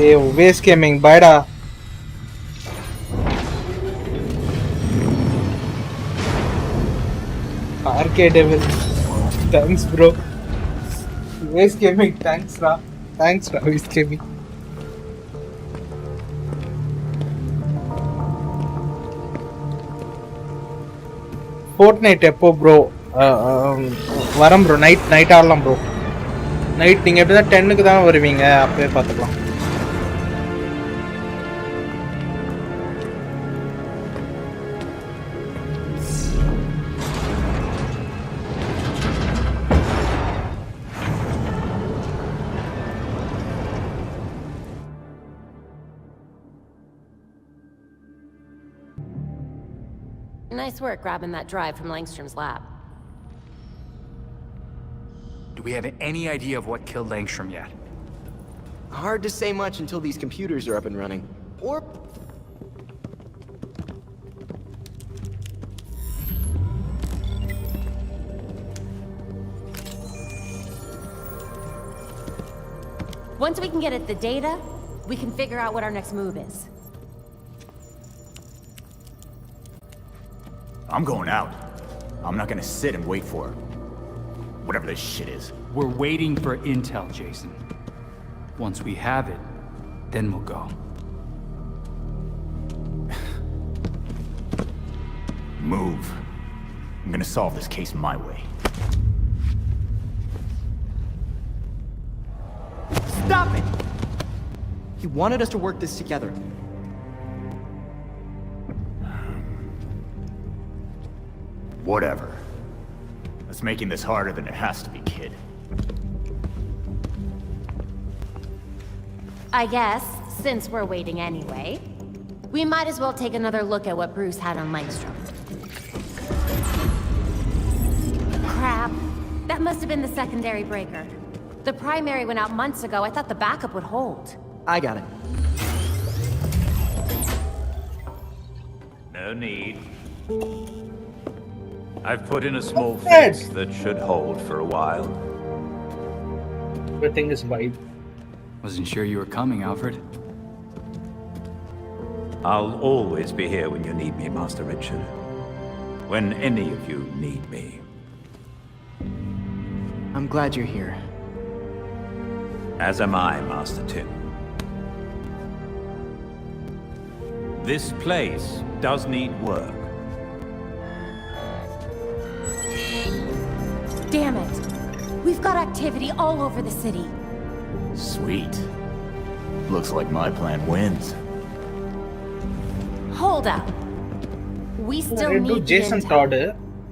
Hey, waste gaming, bye da. Arcade devil. Thanks, bro. Waste gaming, thanks, Ra. Thanks, Ra, waste gaming. Fortnite எப்போ bro வரம் bro night ஆடலாம் bro night நீங்கள் எப்படி தான் 10க்கு தான் வருவீங்க அப்பவே பார்த்துக்கலாம் Nice work grabbing that drive from Langstrom's lab. Do we have any idea of what killed Langstrom yet? Hard to say much until these computers are up and running. Or... Once we can get at the data, we can figure out what our next move is. I'm going out. I'm not gonna sit and wait for her. Whatever this shit is. We're waiting for intel, Jason. Once we have it, then we'll go. Move. I'm gonna solve this case my way. Stop it! He wanted us to work this together. Whatever. That's making this harder than it has to be, kid. I guess, since we're waiting anyway, we might as well take another look at what Bruce had on Langstrom. Crap. That must have been the secondary breaker. The primary went out months ago. I thought the backup would hold. I got it. No need. I've put in a small fix that should hold for a while. Everything is white. Wasn't sure you were coming, Alfred. I'll always be here when you need me, Master Richard. When any of you need me. I'm glad you're here. As am I, Master Tim. This place does need work. Damn it! We've got activity all over the city. Sweet. Looks like my plan wins. Hold up. We still do need Jason intel. Todd.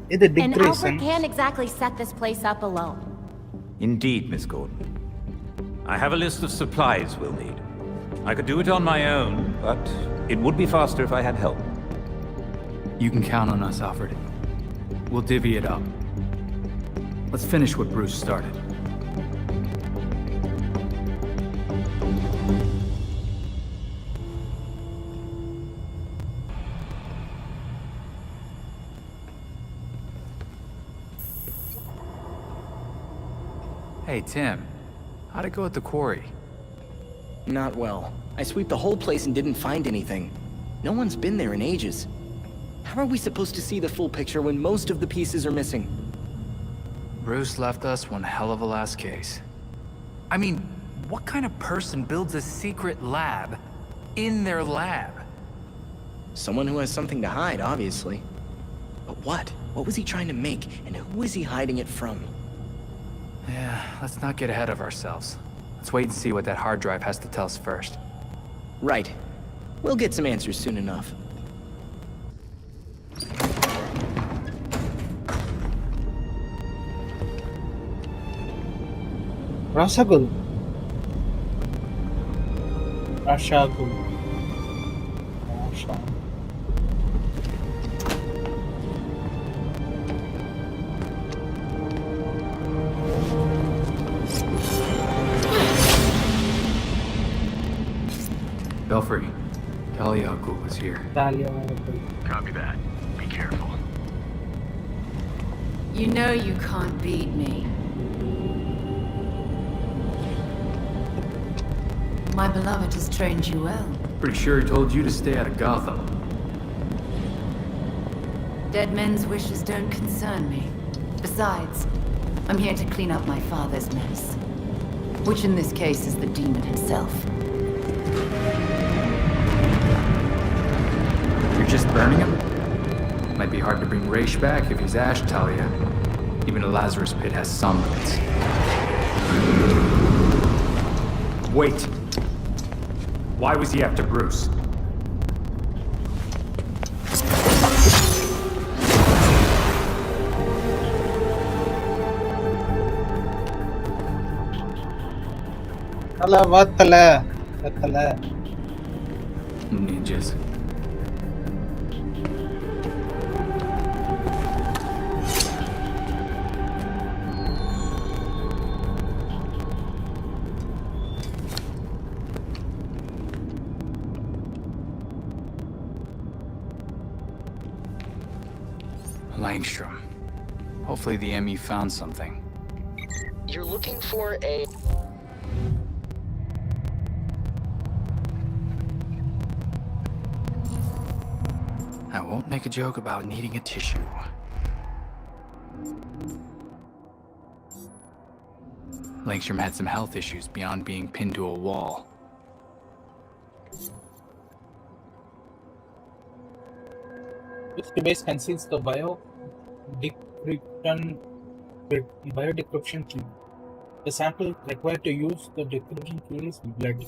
This is Dick And Grayson. Alfred can't exactly set this place up alone. Indeed, Miss Gordon. I have a list of supplies we'll need. I could do it on my own, but it would be faster if I had help. You can count on us, Alfred. We'll divvy it up. Let's finish what Bruce started. Hey, Tim. How'd it go at the quarry? Not well. I sweeped the whole place and didn't find anything. No one's been there in ages. How are we supposed to see the full picture when most of the pieces are missing? Bruce left us one hell of a last case. I mean, what kind of person builds a secret lab in their lab? Someone who has something to hide, obviously. But what? What was he trying to make, and who is he hiding it from? Yeah, let's not get ahead of ourselves. Let's wait and see what that hard drive has to tell us first. Right. We'll get some answers soon enough. Rasagul. Rashagul. Rasha. Belfry, Taliaku was here. Talia. Copy that. Be careful. You know you can't beat me. My beloved has trained you well. Pretty sure he told you to stay out of Gotham. Dead men's wishes don't concern me. Besides, I'm here to clean up my father's mess. Which in this case is the demon himself. You're just burning him? Might be hard to bring Raish back if he's azhuthavum. Even a Lazarus pit has some limits. Wait. Why was he after Bruce? Vatala. Ninjas. Langstrom. Hopefully the ME found something. You're looking for a... I won't make a joke about needing a tissue. Langstrom had some health issues beyond being pinned to a wall. This device conceals the biodecryption key. The sample required to use the decryption key is blood.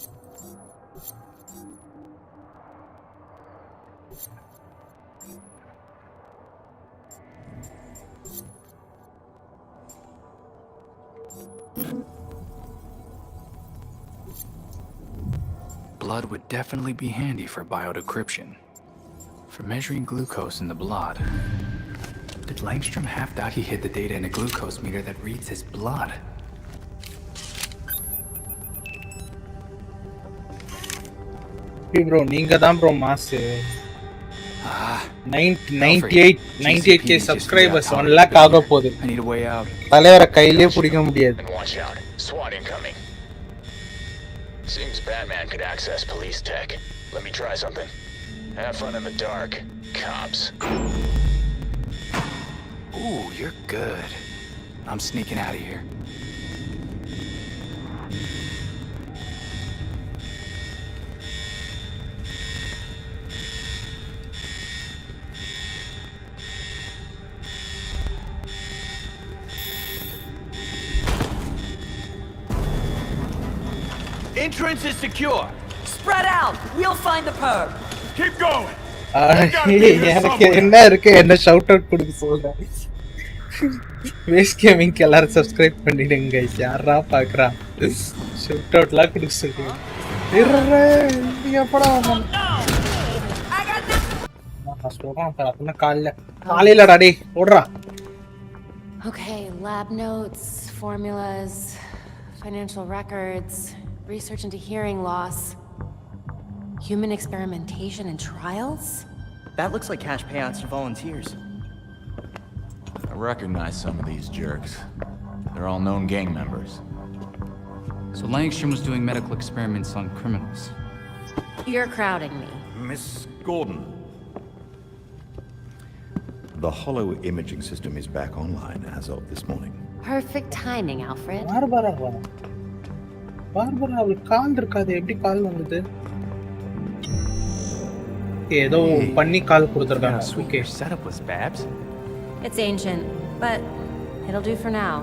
Blood would definitely be handy for biodecryption. For measuring glucose in the blood. Did Langstrom have doubt he hid the data in a glucose meter that reads his blood? Hey bro, நீங்க தான் bro mass. 98k subscribers 1 lakh ஆக போகுது. I need a way out. தலைவர கையிலே பிடிக்க முடியாது. Watch out. SWAT incoming. Seems Batman could access police tech. Let me try something. Have fun in the dark. Cops. Ooh, you're good. I'm sneaking out of here. Entrance is secure. Spread out! We'll find the perp! Keep going. எனக்கு என்ன இருக்கு என்ன shout out கொடுக்க சொல்றேன். Waste கேமிங்க்கு எல்லாரும் subscribe பண்ணிடுங்க guys. யாரா பாக்குறா ஷவுட் அவுட்லாம் கொடுக்க சொல்றீங்க. நீ எப்படா நான் சொல்றேன் அப்பனா காலையிலடா டேய் ஓடுறா. Okay, lab notes, formulas, financial records, research into hearing loss. Human experimentation and trials? That looks like cash payouts to volunteers. I recognize some of these jerks. They're all known gang members. So Langstrom was doing medical experiments on criminals. You're crowding me. Miss Gordon. The hollow imaging system is back online as of this morning. Perfect timing, Alfred. Barbara அவளுக்கு கால் இருக்காது, எப்படி கால் வந்தது? ஏதோ பண்ணி கால் கொடுத்துருக்காங்க. Okay, setup was Babs. It's ancient, but it'll do for now.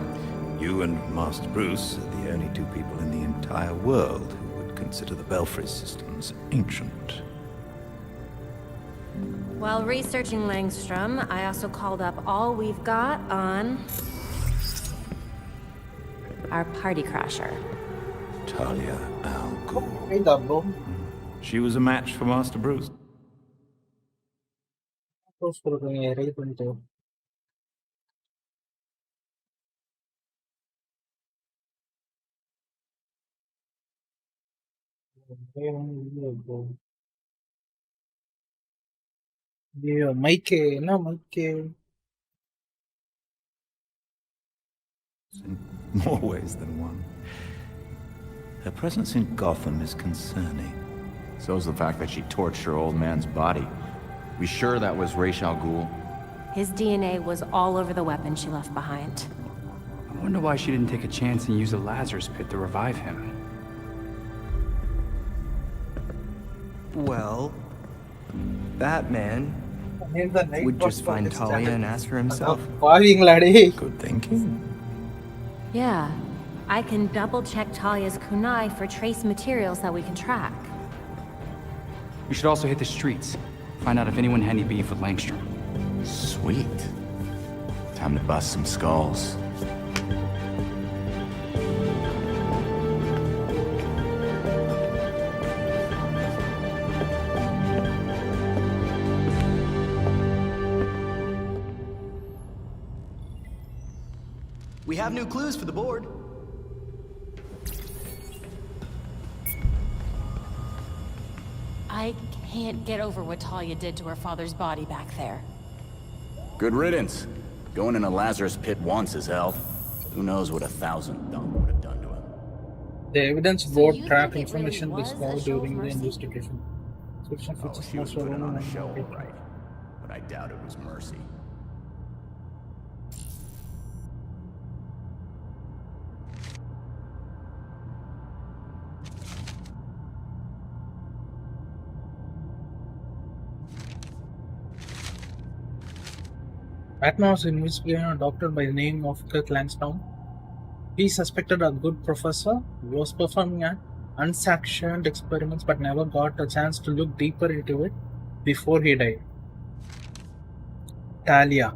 You and Master Bruce are the only two people in the entire world who would consider the Belfry systems ancient. While researching Langstrom, I also called up all we've got on our party crasher. Talia al Ghul. Hey, bro. She was a match for Master Bruce. Post கொடுங்க ready பண்ணிட்டு. ஐயோ மைக்கே என்ன மைக்கே? In more ways than one. Her presence in Gotham is concerning. So's the fact that she torched her old man's body. We sure that was Ra's al Ghul? His DNA was all over the weapon she left behind. I wonder why she didn't take a chance and use the Lazarus pit to revive him. Well, Batman would just find Talia and ask her himself. Good thinking. Yeah. I can double-check Talia's kunai for trace materials that we can track. We should also hit the streets. Find out if anyone had any beef with Langstrom. Sweet. Time to bust some skulls. We have new clues for the board. I can't get over what Talia did to her father's body back there. Good riddance. Going in a Lazarus pit once is hell. Who knows what 1,000 dumb would have done to him. The evidence So board you track think it information really was discovered a show of during the mercy? investigation. Section Oh, 56 she was was putting on a show, okay. all right. But I doubt it was mercy. Batman was investigating a doctor by the name of Kirk Langston. He suspected a good professor was performing an unsanctioned experiments but never got a chance to look deeper into it before he died. Talia,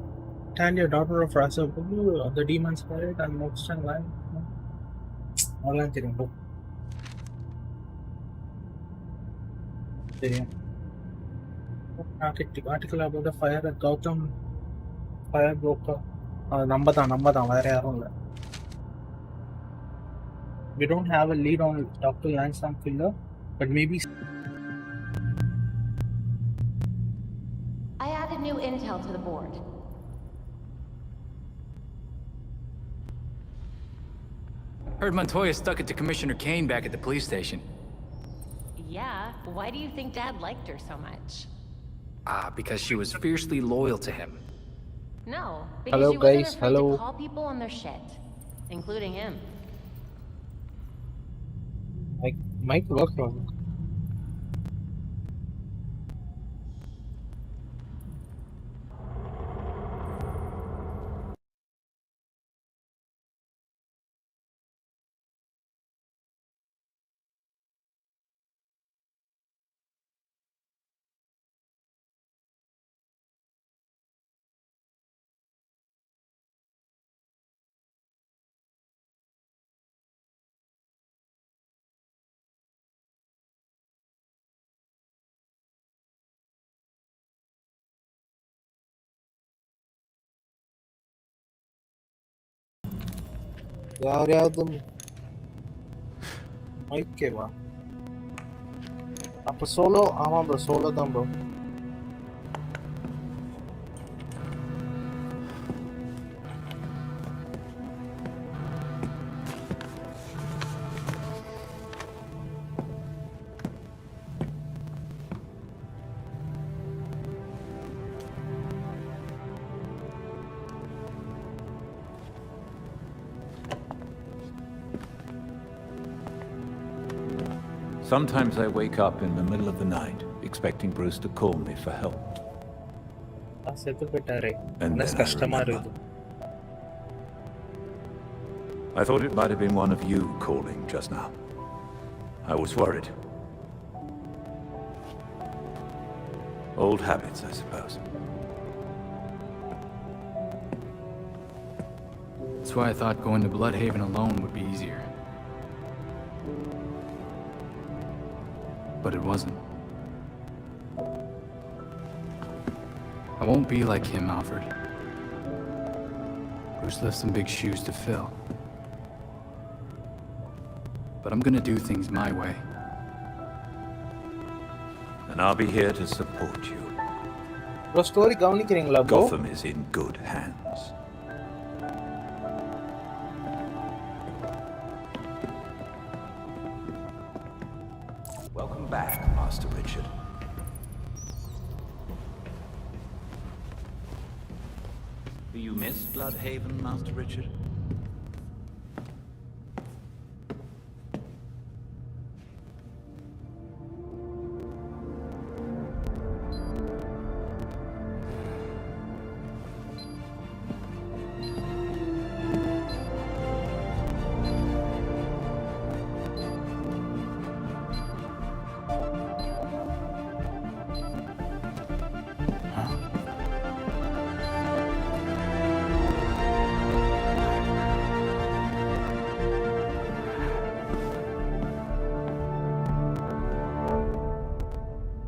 daughter of Ra's al Ghul, the demon spirit, and most in line. அதெல்லாம் தெரியும் bro. தெரியும். Article about the fire at Gotham. Fire broker. நம்ம தான் வேற யாரும் இல்ல. We don't have a lead on Dr. Langston killer, but maybe. I added new intel to the board. Heard Montoya stuck it to Commissioner Kane back at the police station. Yeah, why do you think Dad liked her so much? Because she was fiercely loyal to him. No, because Hello, she wasn't guys. afraid Hello. to call people on their shit, including him. Might work on. யாரையாவது ஓகேவா அப்ப solo ஆமா bro solo தான் bro Sometimes I wake up in the middle of the night, expecting Bruce to call me for help. செத்து போயிட்டாரே And என்ன then I கஷ்டமா remember. இருக்குது I thought it might have been one of you calling just now. I was worried. Old habits, I suppose. That's why I thought going to Bloodhaven alone would be easier. But it wasn't. I won't be like him, Alfred. Bruce left some big shoes to fill. But I'm gonna do things my way. And I'll be here to support you. Bro story கவனிக்கிறீங்களா bro Gotham is in good hands. Do you miss Bloodhaven, Master Richard?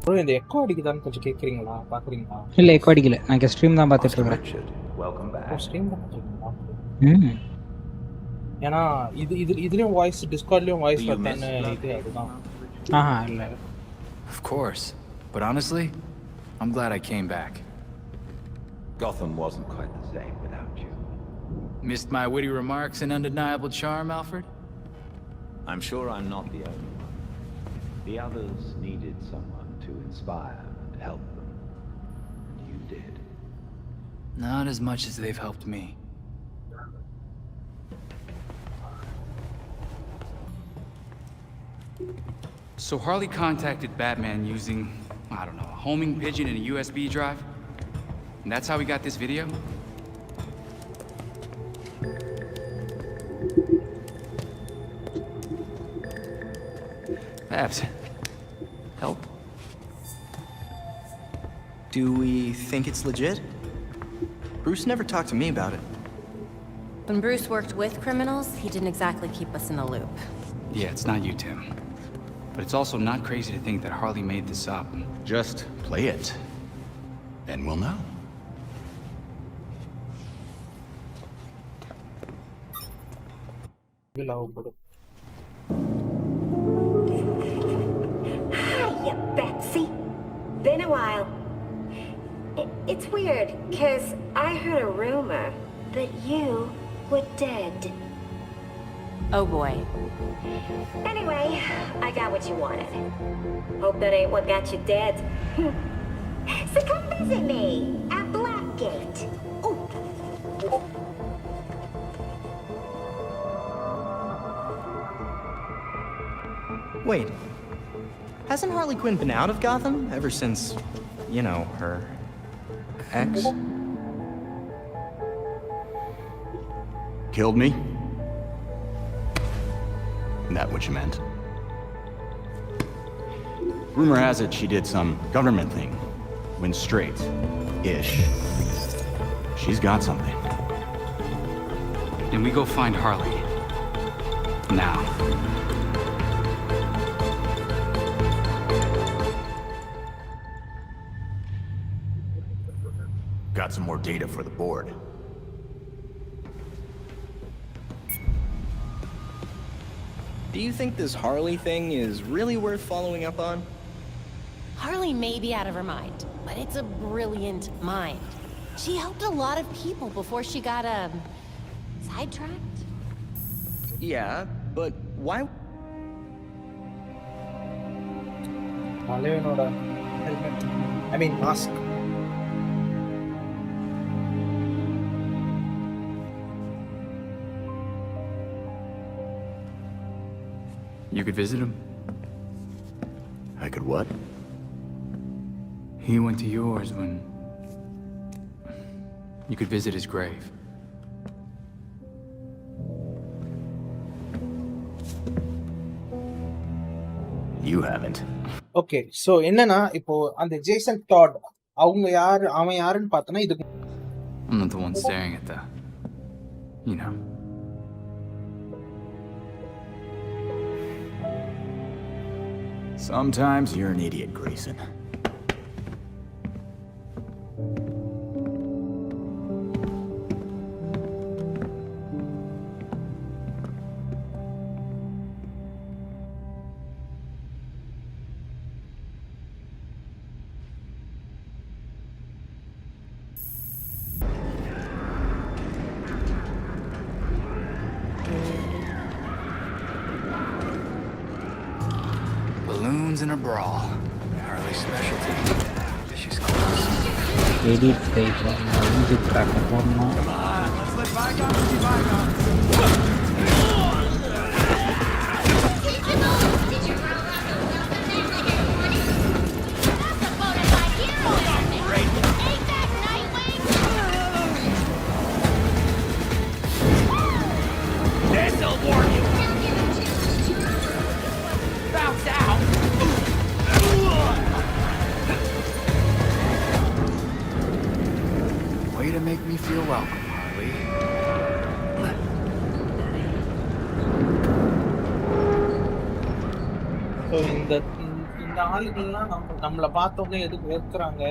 Bro இந்த echo அடிக்குதான்னு கொஞ்சம் கேக்குறீங்களா பாக்குறீங்களா? இல்ல echo அடிக்கல. நான் stream தான் பார்த்துட்டு Master இருக்கேன். Richard, welcome back. ஸ்ட்ரீம் தான் பாக்குறீங்களா? ம். ஏன்னா இதுலயும் வாய்ஸ் டிஸ்கார்ட்லயும் வாய்ஸ் வரதானே இது அதுதான். ஆஹா இல்ல. Of course. But honestly, I'm glad I came back. Gotham wasn't quite the same without you. Missed my witty remarks and undeniable charm, Alfred? I'm sure I'm not the only one. The others needed someone to inspire and help them. And you did. Not as much as they've helped me. So Harley contacted Batman using, I don't know, a homing pigeon and a USB drive? And that's how we got this video? Babs, help? Do we think it's legit? Bruce never talked to me about it. When Bruce worked with criminals, he didn't exactly keep us in the loop. Yeah, it's not you, Tim. But it's also not crazy to think that Harley made this up. Just play it. Then we'll know. Hiya, Betsy. Been a while. It's weird, because I heard a rumor that you were dead. Oh boy. Anyway, I got what you wanted. Hope that ain't what got you dead. So come visit me at Blackgate. Ooh. Wait. Hasn't Harley Quinn been out of Gotham ever since, you know, her ex? Killed me? Isn't that what you meant? Rumor has it she did some government thing. Went straight-ish. She's got something. Then we go find Harley. Now. Got some more data for the board. Do you think this Harley thing is really worth following up on? Harley may be out of her mind, but it's a brilliant mind. She helped a lot of people before she got, sidetracked? Yeah, but why? தலைவனோட helmet. I mean mask. You could visit him. I could what? He went to yours when... You could visit his grave. You haven't. Okay so என்னன்னா இப்போ அந்த Jason dot அவங்க யாரு அவன் யாருன்னு பார்த்தனா இதுக்கு I'm not the one staring at the... You know. Sometimes you're an idiot, Grayson. Balloons in a brawl. Harley's specialty. She's close. Edit type music track போடணும். Way to make me feel welcome, Harley. So இந்த ஆளுகள்லாம் நம்மளை பார்த்தோன்னே எதுக்கு வெறுக்கிறாங்க,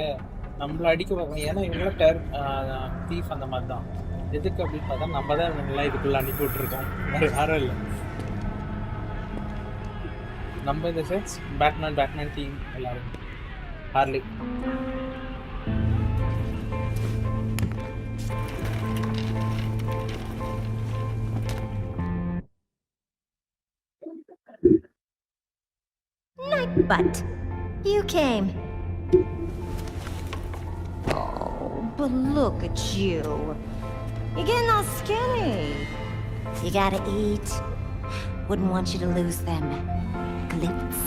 நம்மளை அடிக்க வைப்பாங்க. ஏன்னா இவங்களாம் தீஃப் அந்த மாதிரி தான். எதுக்கு அப்படின்னு பார்த்தா நம்ம தான் இவங்கெல்லாம் இதுக்குள்ள அனுப்பி விட்டுருக்கோம், வேறு யாரும் இல்லை. நம்ம இந்த சென்ஸ் பேட்மேன் டீம் எல்லாரும் Harley. But you came. Oh, but look at you. You're getting all skinny. You gotta eat. Wouldn't want you to lose them glutes.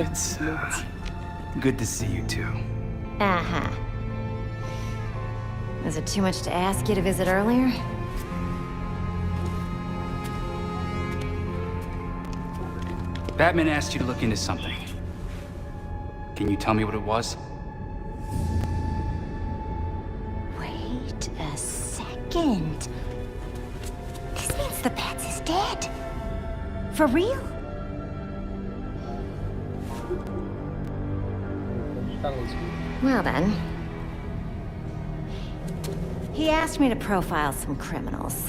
It's good to see you too. Uh-huh. Is it too much to ask you to visit earlier? Batman asked you to look into something. Can you tell me what it was? Wait a second. This means the Bats is dead. For real? Well then. He asked me to profile some criminals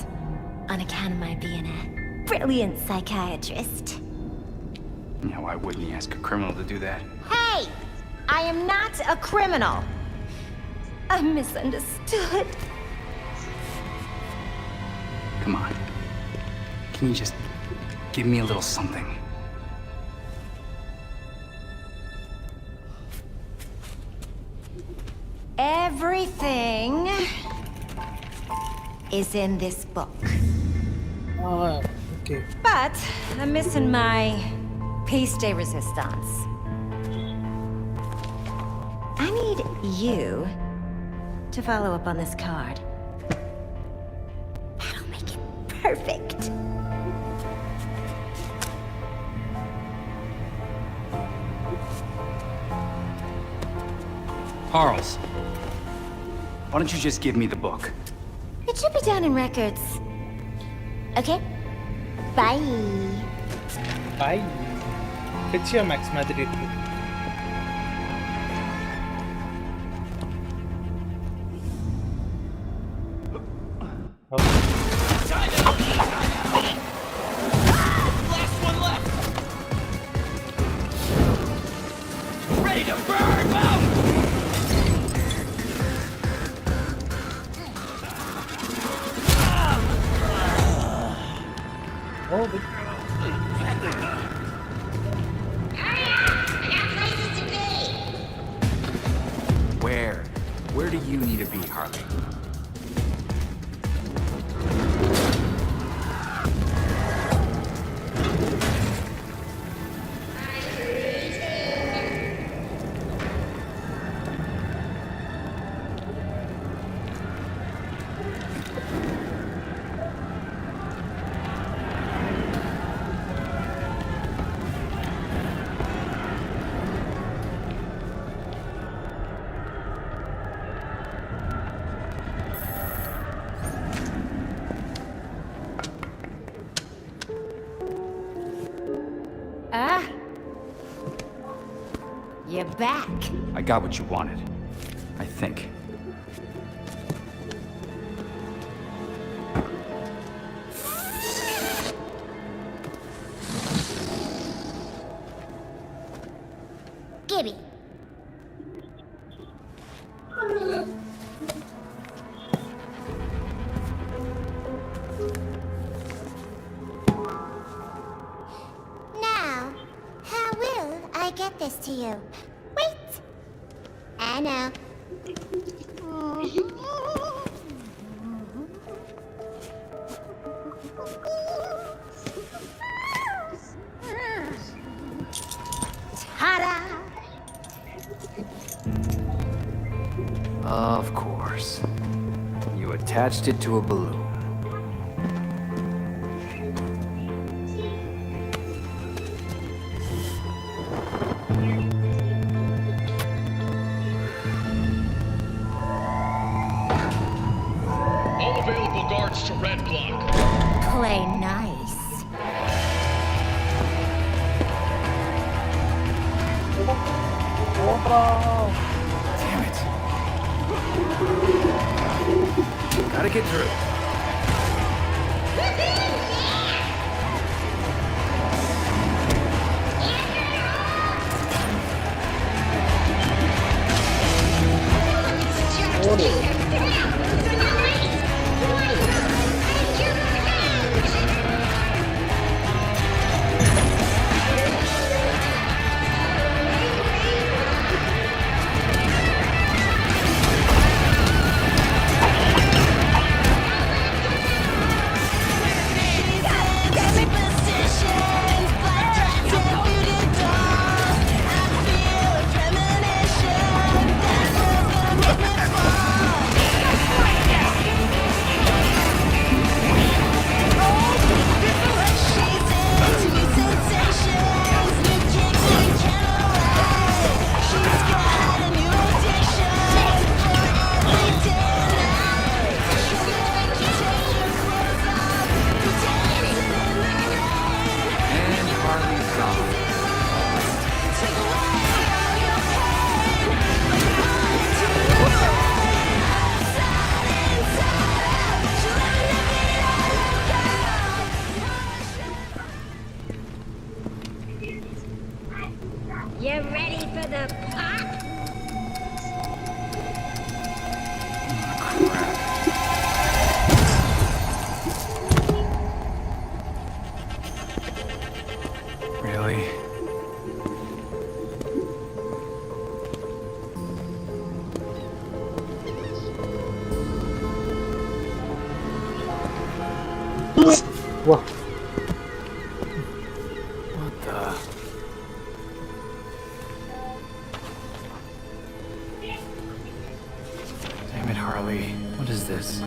on account of my being a brilliant psychiatrist. Yeah, why wouldn't he ask a criminal to do that? Hey! I am not a criminal. I'm misunderstood. Come on. Can you just give me a little something? Everything is in this book. Okay. But I'm missing my piece de resistance. I need you to follow up on this card. That'll make it perfect. Charles, why don't you just give me the book? It should be down in records. Okay? Bye. Bye. Picture Max மாதிரி இருக்கு. Last one left. Ready to burn, Mom! Oh, Where do you need to be, Harley? You're back. I got what you wanted. I think. Gibby. Now, how will I get this to you? Wait! I know. Ta-da! Of course. You attached it to a balloon. All available guards to red block. Play nice. Damn it. Gotta get through. You ready for the pop? Really? Whoa. What the? Damn it, Harley. What is this?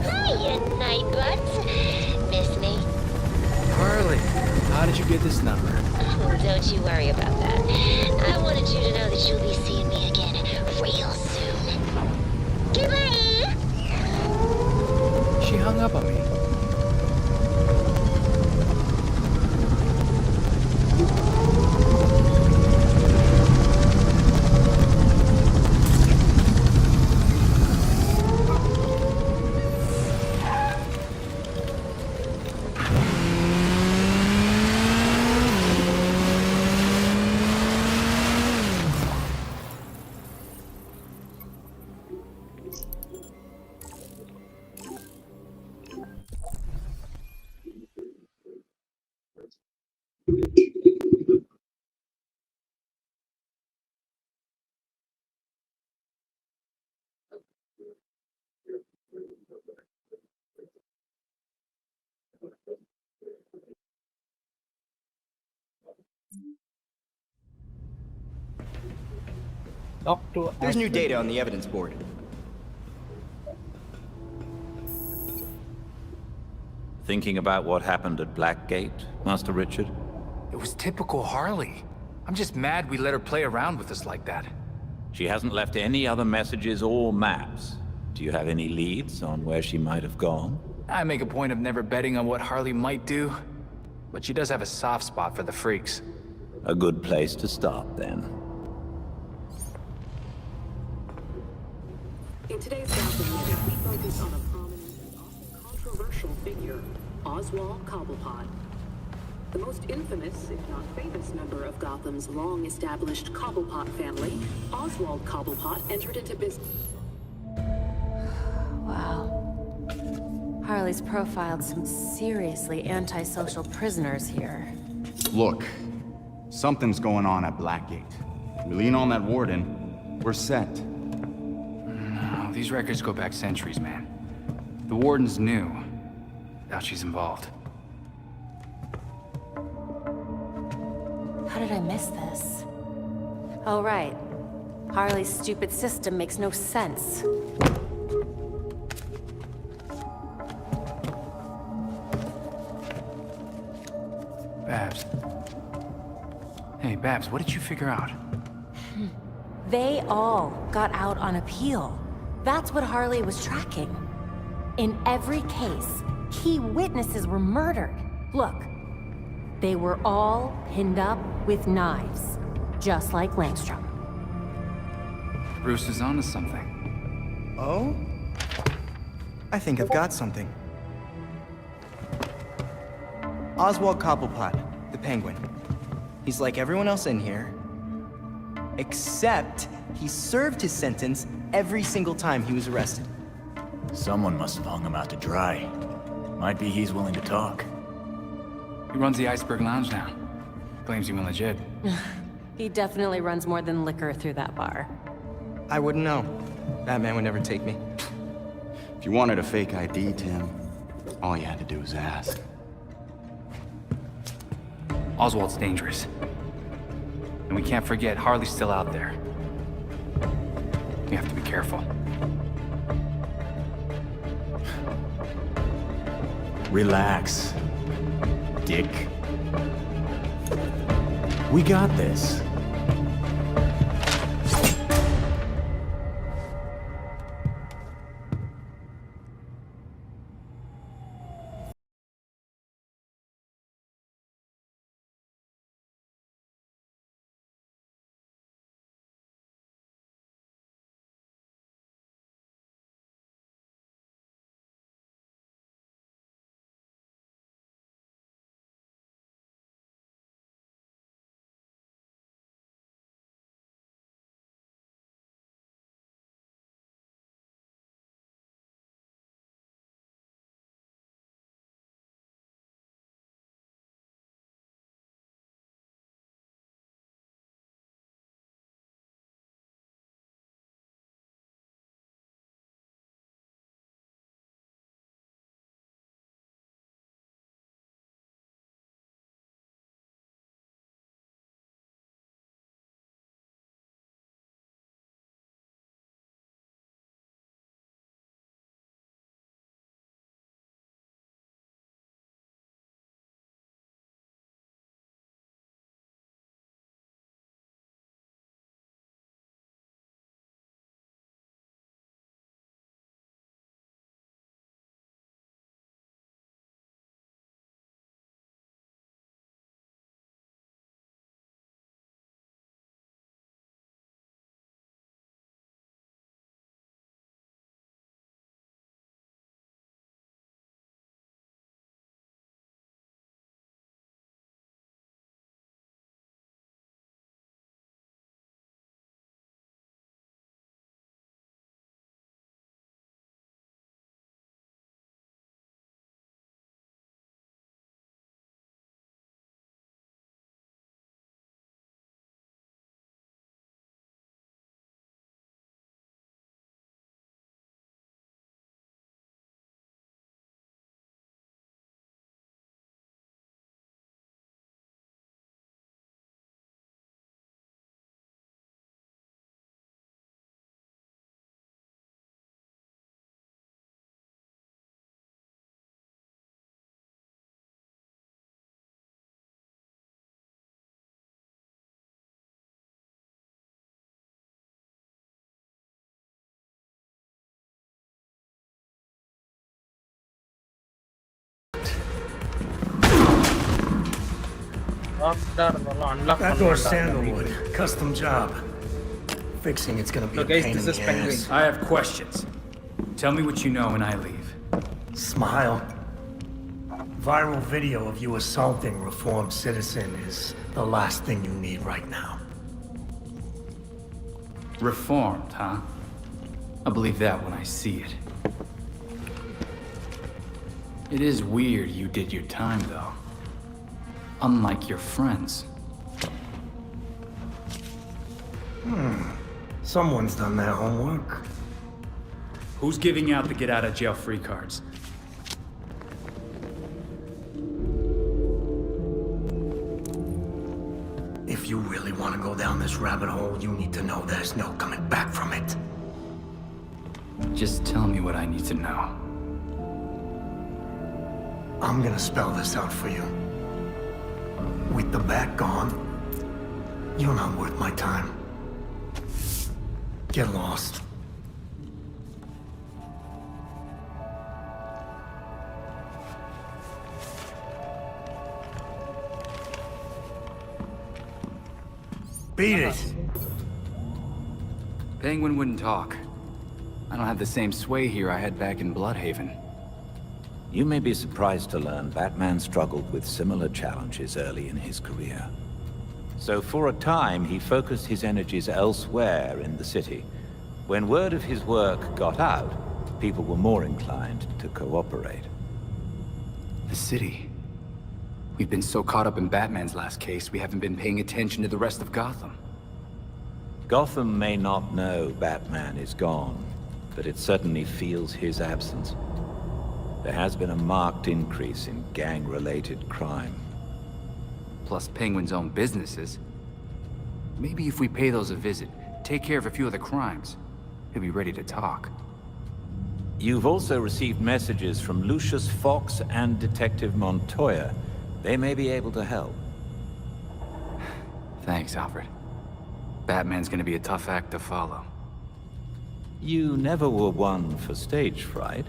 Hiya, Nightbutts. Miss me? Harley, how did you get this number? Oh, don't you worry about that. I wanted you to know that you'll be seeing me again real soon. Goodbye! She hung up on me. Talk to There's new data on the evidence board. Thinking about what happened at Blackgate, Master Richard? It was typical Harley. I'm just mad we let her play around with us like that. She hasn't left any other messages or maps. Do you have any leads on where she might have gone? I make a point of never betting on what Harley might do, but she does have a soft spot for the freaks. A good place to start, then. In today's Gotham, we focus on a prominent and often social figure, Oswald Cobblepot. The most infamous, if not famous, member of Gotham's long-established Cobblepot family, Oswald Cobblepot entered into business. Wow. Harley's profiled some seriously antisocial prisoners here. Look, something's going on at Blackgate. We lean on that warden, we're set. No, these records go back centuries, man. The warden's new. Doubt she's involved. How did I miss this? Oh, right. Harley's stupid system makes no sense. Babs. Hey, Babs, what did you figure out? They all got out on appeal. That's what Harley was tracking. In every case, key witnesses were murdered. Look, they were all pinned up with knives, just like Langstrom. Bruce is onto something. Oh? I think I've got something. Oswald Cobblepot, the Penguin. He's like everyone else in here, except he served his sentence every single time he was arrested. Someone must have hung him out to dry. Might be he's willing to talk. He runs the Iceberg Lounge now. Claims he went legit. He definitely runs more than liquor through that bar. I wouldn't know. Batman would never take me. If you wanted a fake ID, Tim, all you had to do was ask. Oswald's dangerous. And we can't forget Harley's still out there. We have to be careful. Relax, Dick. We got this. That door's sandalwood. Custom job. Fixing it's gonna be a pain in the ass. I have questions. Tell me what you know and I leave. Smile. Viral video of you assaulting reformed citizen is the last thing you need right now. Reformed, huh? I'll believe that when I see it. It is weird you did your time, though. Unlike your friends. Someone's done their homework. Who's giving out the get-out-of-jail-free cards? If you really want to go down this rabbit hole, you need to know there's no coming back from it. Just tell me what I need to know. I'm gonna spell this out for you. With the bat gone, you're not worth my time. Get lost. Beat it! Penguin wouldn't talk. I don't have the same sway here I had back in Bloodhaven. You may be surprised to learn Batman struggled with similar challenges early in his career. So for a time, he focused his energies elsewhere in the city. When word of his work got out, people were more inclined to cooperate. The city. We've been so caught up in Batman's last case, we haven't been paying attention to the rest of Gotham. Gotham may not know Batman is gone, but it certainly feels his absence. There has been a marked increase in gang-related crime. Plus Penguin's own businesses. Maybe if we pay those a visit, take care of a few of the crimes, he'll be ready to talk. You've also received messages from Lucius Fox and Detective Montoya. They may be able to help. Thanks, Alfred. Batman's gonna be a tough act to follow. You never were one for stage fright.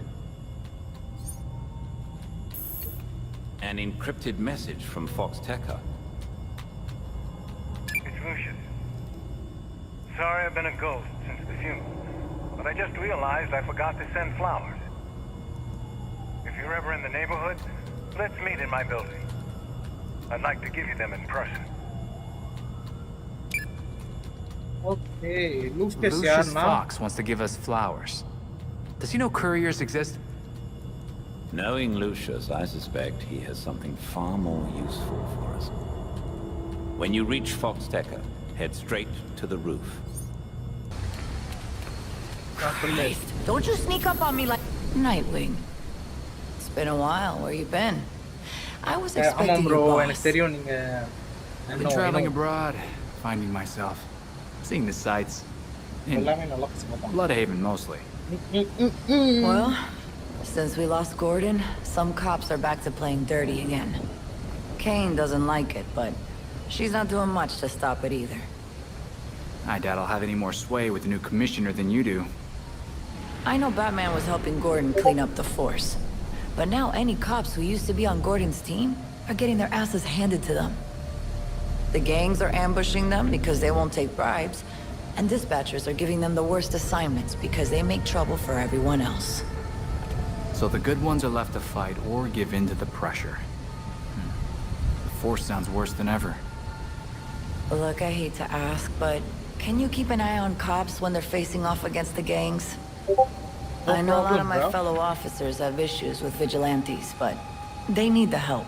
An encrypted message from Fox Tekka. It's Lucius. Sorry I've been a ghost since the funeral, but I just realized I forgot to send flowers. If you're ever in the neighborhood, let's meet in my building. I'd like to give you them in person. Okay, Lucius Lucius Fox wants to give us flowers. Does he know couriers exist? Knowing Lucius, I suspect he has something far more useful for us. When you reach Fox Tekka, head straight to the roof. Christ, don't you sneak up on me like... Nightwing. It's been a while. Where you been? I was expecting your boss. I've been traveling abroad, finding myself, seeing the sights. In Bloodhaven, mostly. Well, since we lost Gordon, some cops are back to playing dirty again. Kane doesn't like it, but she's not doing much to stop it either. I doubt I'll have any more sway with the new commissioner than you do. I know Batman was helping Gordon clean up the force, but now any cops who used to be on Gordon's team are getting their asses handed to them. The gangs are ambushing them because they won't take bribes, and dispatchers are giving them the worst assignments because they make trouble for everyone else. So the good ones are left to fight or give in to the pressure. The force sounds worse than ever. Look, I hate to ask, but can you keep an eye on cops when they're facing off against the gangs? I know a lot of my fellow officers have issues with vigilantes, but they need the help.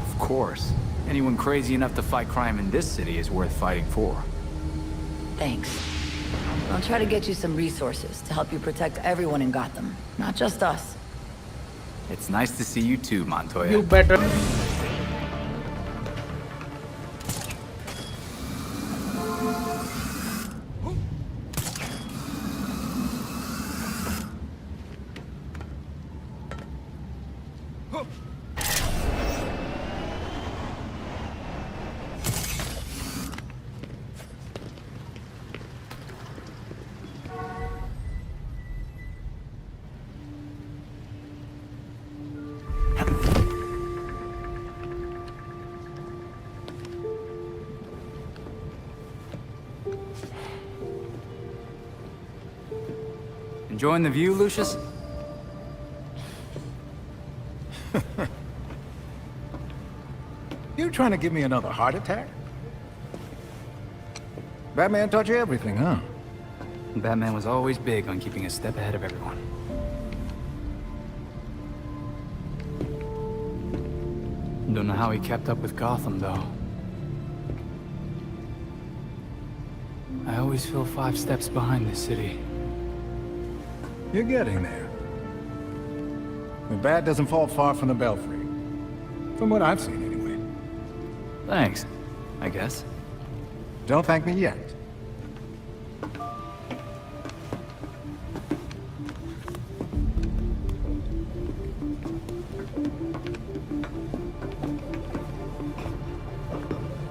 Of course. Anyone crazy enough to fight crime in this city is worth fighting for. Thanks. I'll try to get you some resources to help you protect everyone in Gotham, not just us. It's nice to see you too, Montoya. You better... Enjoying the view, Lucius? You trying to give me another heart attack? Batman taught you everything, huh? Batman was always big on keeping a step ahead of everyone. Don't know how he kept up with Gotham, though. I always feel 5 steps behind this city. You're getting there. The bat doesn't fall far from the belfry. From what I've seen, anyway. Thanks, I guess. Don't thank me yet.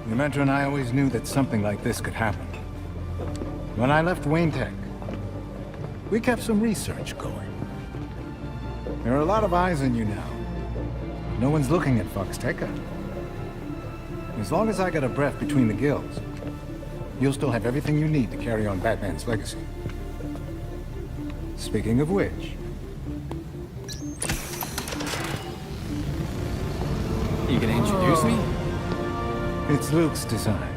The mentor and I always knew that something like this could happen. When I left Wayne Tech, we kept some research going. There are a lot of eyes on you now. No one's looking at Foxteca. As long as I got a breath between the gills, you'll still have everything you need to carry on Batman's legacy. Speaking of which... You gonna introduce me? It's Luke's design.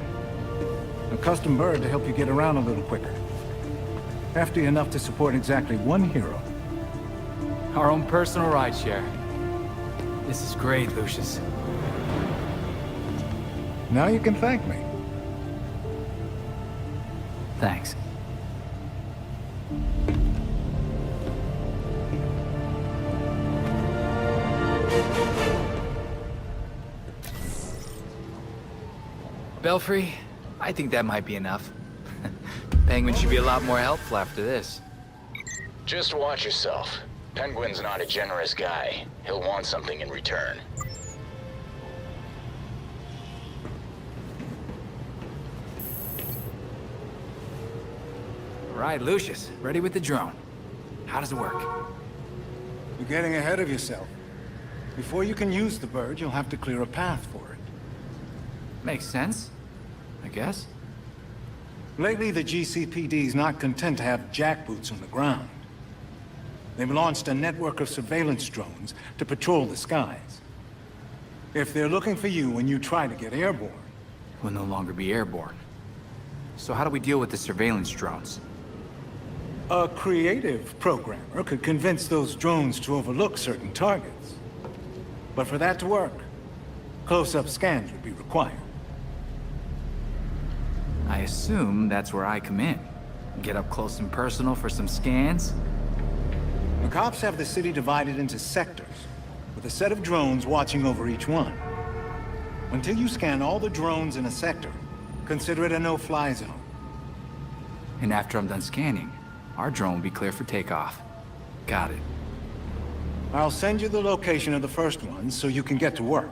A custom bird to help you get around a little quicker. Hefty enough to support exactly one hero. Our own personal rideshare. This is great, Lucius. Now you can thank me. Thanks. Belfry, I think that might be enough. Penguin should be a lot more helpful after this. Just watch yourself. Penguin's not a generous guy. He'll want something in return. Right, Lucius, ready with the drone. How does it work? You're getting ahead of yourself. Before you can use the bird, you'll have to clear a path for it. Makes sense, I guess. Lately, the GCPD's not content to have jackboots on the ground. They've launched a network of surveillance drones to patrol the skies. If they're looking for you when you try to get airborne... We'll no longer be airborne. So how do we deal with the surveillance drones? A creative programmer could convince those drones to overlook certain targets. But for that to work, close-up scans would be required. I assume that's where I come in. Get up close and personal for some scans? The cops have the city divided into sectors, with a set of drones watching over each one. Until you scan all the drones in a sector, consider it a no-fly zone. And after I'm done scanning, our drone will be clear for takeoff. Got it. I'll send you the location of the first one so you can get to work.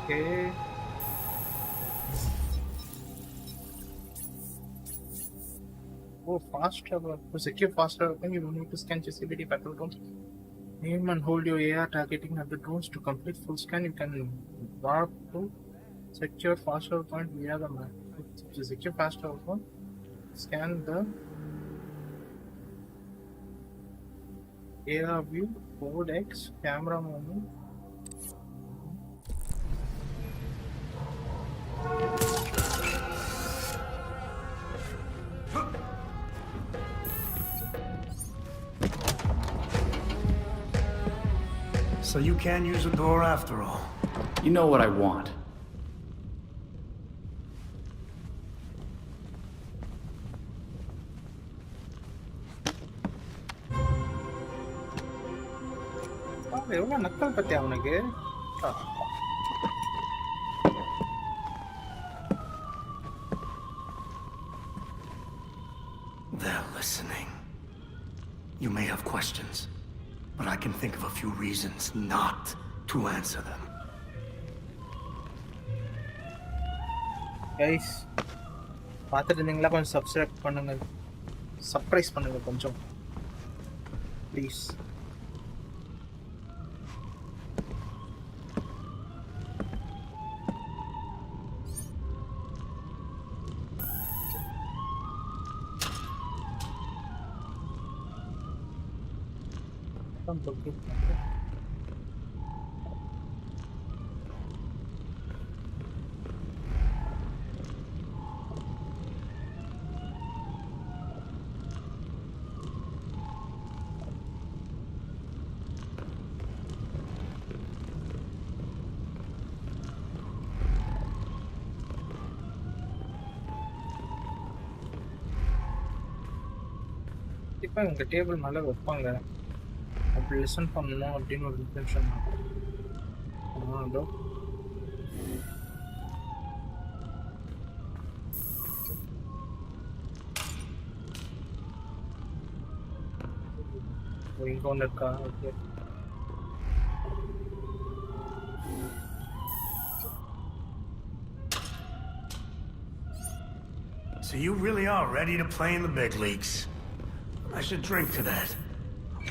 Okay. Oh, fast travel. To secure fast travel, you will need to scan CCTV patrol drones. Aim and hold your AR targeting at the drones. To complete full scan, you can warp to secure fast travel point via the map. To secure fast travel point, scan the AR view, forward X, camera movement. So you can use a door after all. You know what I want. எவ்வளோ நக்கல் பத்தியா அவனுக்கு They're listening. You may have questions, but I can think of a few reasons not to answer them. Guys பார்த்துட்டு இருந்தீங்களா கொஞ்சம் subscribe பண்ணுங்க surprise பண்ணுங்க கொஞ்சம் ப்ளீஸ் கண்டிப்பா இந்த டேபிள் மேல வைப்பாங்க. அப்படி லிசன் பண்ணணும் அப்படின்னு ஒரு இன்டென்ஷன். அதோ இங்க ஒன்று இருக்கா? Okay. So you really are ready to play in the big leagues. I should drink to that.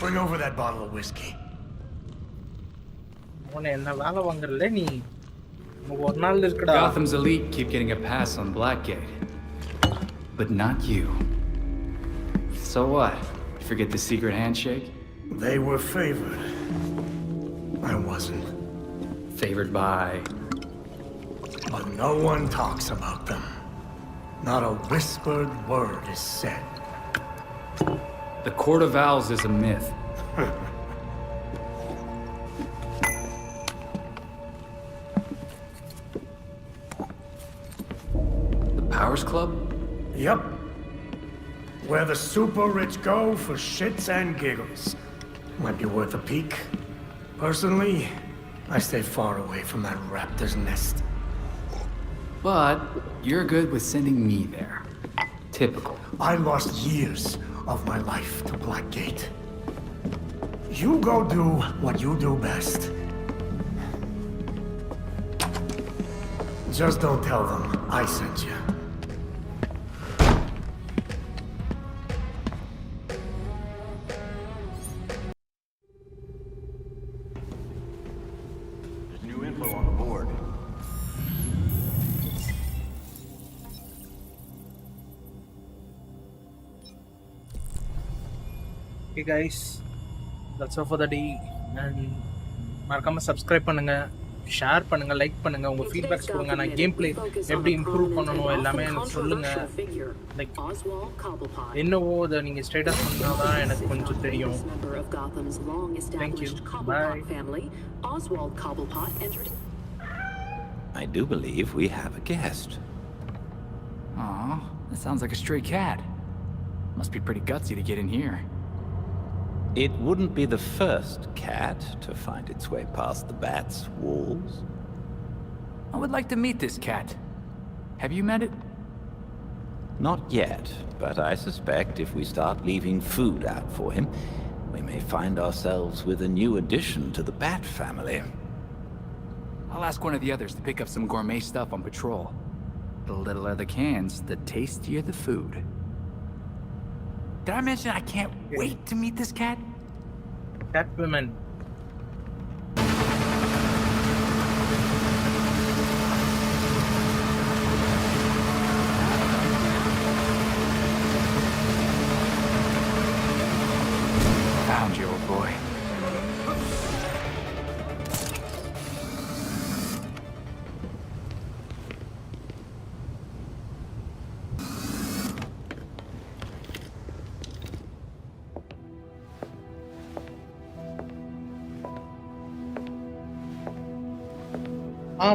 Bring over that bottle of whiskey. என்ன வேலை வாங்குறல நீ? ஒரு நாள் இருக்குடா. Gotham's elite keep getting a pass on Blackgate. But not you. So what? You forget the secret handshake? They were favored. I wasn't. Favored by? But no one talks about them. Not a whispered word is said. The Court of Owls is a myth. The Powers Club? Yep. Where the super rich go for shits and giggles. Might be worth a peek. Personally, I stay far away from that raptor's nest. But you're good with sending me there. Typical. I lost years of my life to Blackgate. You go do what you do best. Just don't tell them I sent you. There's new info on the board. Okay guys, that's all for the day. And மறக்காம subscribe பண்ணுங்க, share பண்ணுங்க, like பண்ணுங்க, உங்க feedbacks கொடுங்க. நான் game play எப்படி improve பண்ணணும் எல்லாமே எனக்கு சொல்லுங்க. லைக் என்னவோ அதை நீங்க ஸ்டேட்டஸ் பண்ணாதான் எனக்கு கொஞ்சம் தெரியும். Thank you. Bye. I do believe we have a guest. Aw, that sounds like a stray cat. Must be pretty gutsy to get in here. It wouldn't be the first cat to find its way past the bat's walls. I would like to meet this cat. Have you met it? Not yet, but I suspect if we start leaving food out for him, we may find ourselves with a new addition to the bat family. I'll ask one of the others to pick up some gourmet stuff on patrol. The littler the cans, the tastier the food. Did I mention I can't wait to meet this cat? Cat women. Found you, old boy.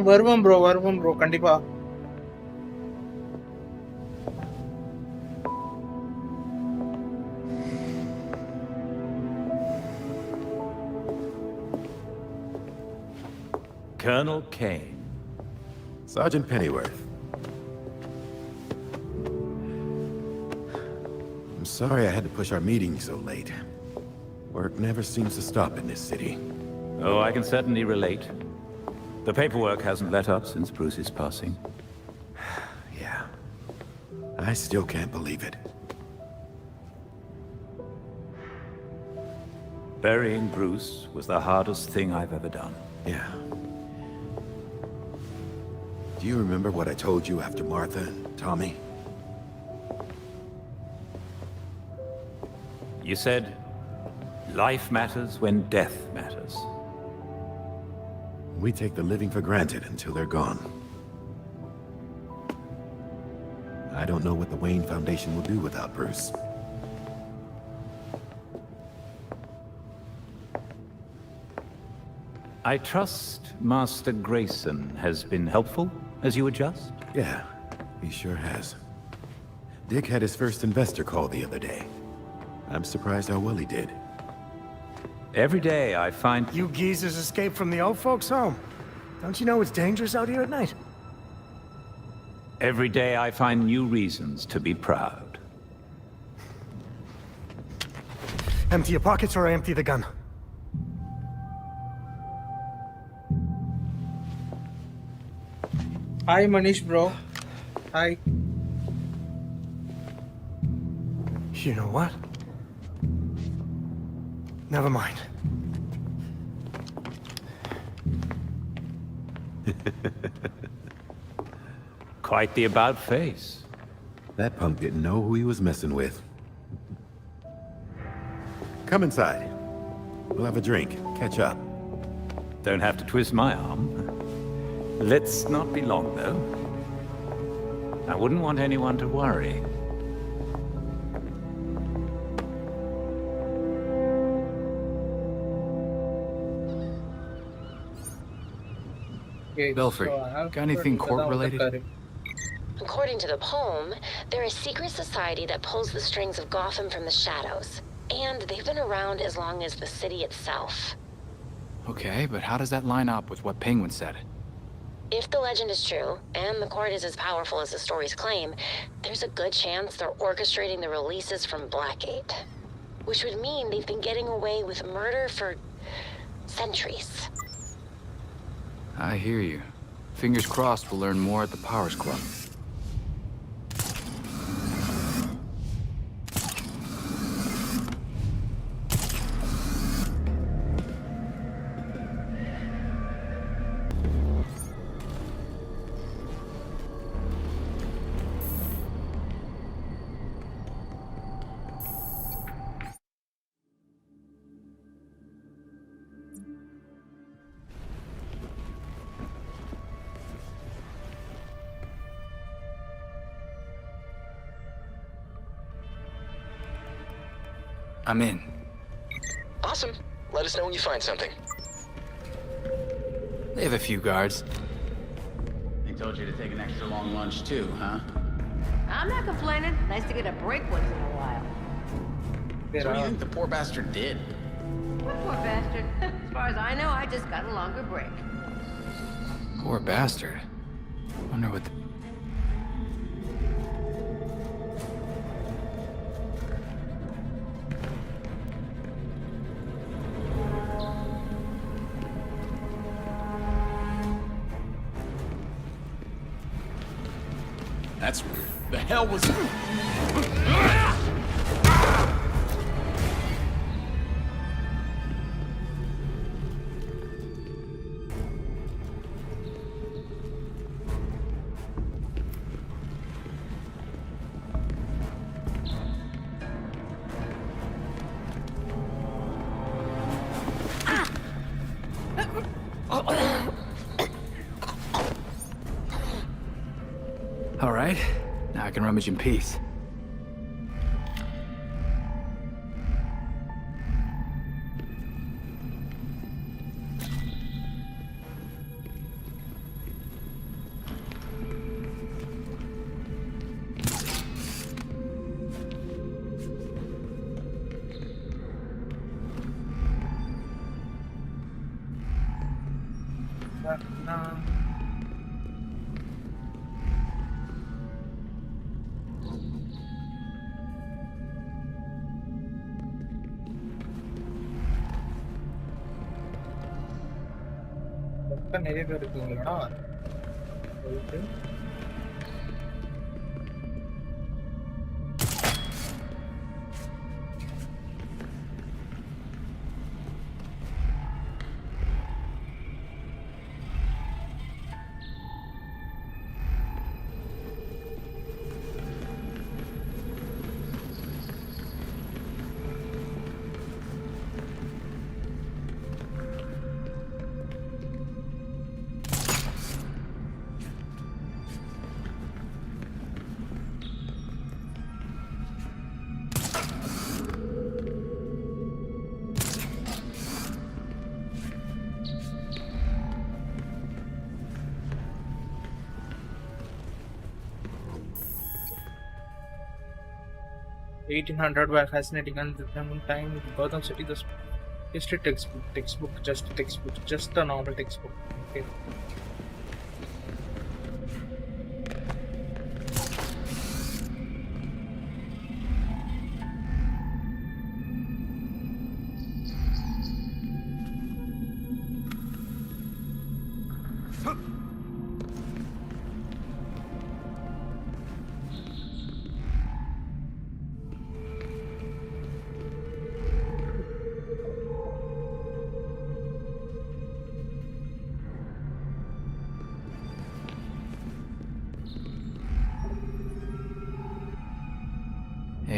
வருவோம் bro கண்டிப்பா. Colonel Kane. Sergeant Pennyworth. I'm sorry I had to push our meeting so late. Work never seems to stop in this city. Oh, I can certainly relate. The paperwork hasn't let up since Bruce's passing. Yeah. I still can't believe it. Burying Bruce was the hardest thing I've ever done. Yeah. Do you remember what I told you after Martha and Tommy? You said Life matters when death matters. We take the living for granted until they're gone. I don't know what the Wayne Foundation will do without Bruce. I trust Master Grayson has been helpful as you adjust? Yeah, he sure has. Dick had his first investor call the other day. I'm surprised how well he did. Every day I find... You geezers escaped from the old folks' home. Don't you know it's dangerous out here at night? Every day I find new reasons to be proud. Empty your pockets or I empty the gun. Hi, Manish, bro. Hi. You know what? Never mind. Quite the about-face. That punk didn't know who he was messing with. Come inside. We'll have a drink, catch up. Don't have to twist my arm. Let's not be long, though. I wouldn't want anyone to worry. Belfry, got anything court-related? According to the poem, they're a secret society that pulls the strings of Gotham from the shadows. And they've been around as long as the city itself. Okay, but how does that line up with what Penguin said? If the legend is true, and the court is as powerful as the stories claim, there's a good chance they're orchestrating the releases from Blackgate. Which would mean they've been getting away with murder for... centuries. I hear you. Fingers crossed we'll learn more at the Powers Club. I'm in. Awesome. Let us know when you find something. They have a few guards. They told you to take an extra long lunch too, huh? I'm not complaining. Nice to get a break once in a while. So what do you think the poor bastard did? What poor bastard? As far as I know, I just got a longer break. Poor bastard. Wonder what the... That's weird. The hell was... All right, now I can rummage in peace. நிறைய பேர் இருக்குங்களா போயிட்டு 1800 were fascinating and the time Gotham City was just a textbook, just a normal textbook. Okay.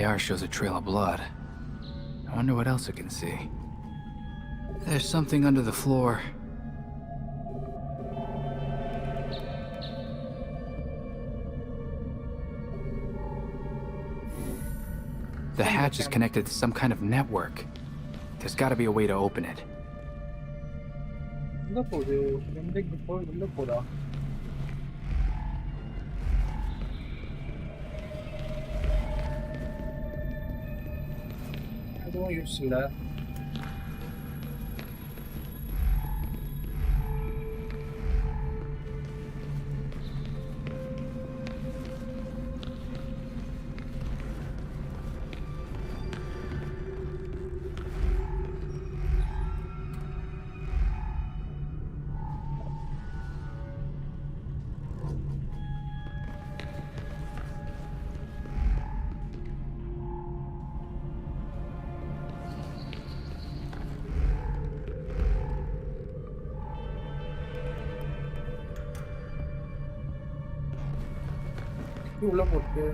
AR shows a trail of blood. I wonder what else it can see. There's something under the floor. The hatch is connected to some kind of network. There's gotta be a way to open it. Don't use that. உள்ள போட்டு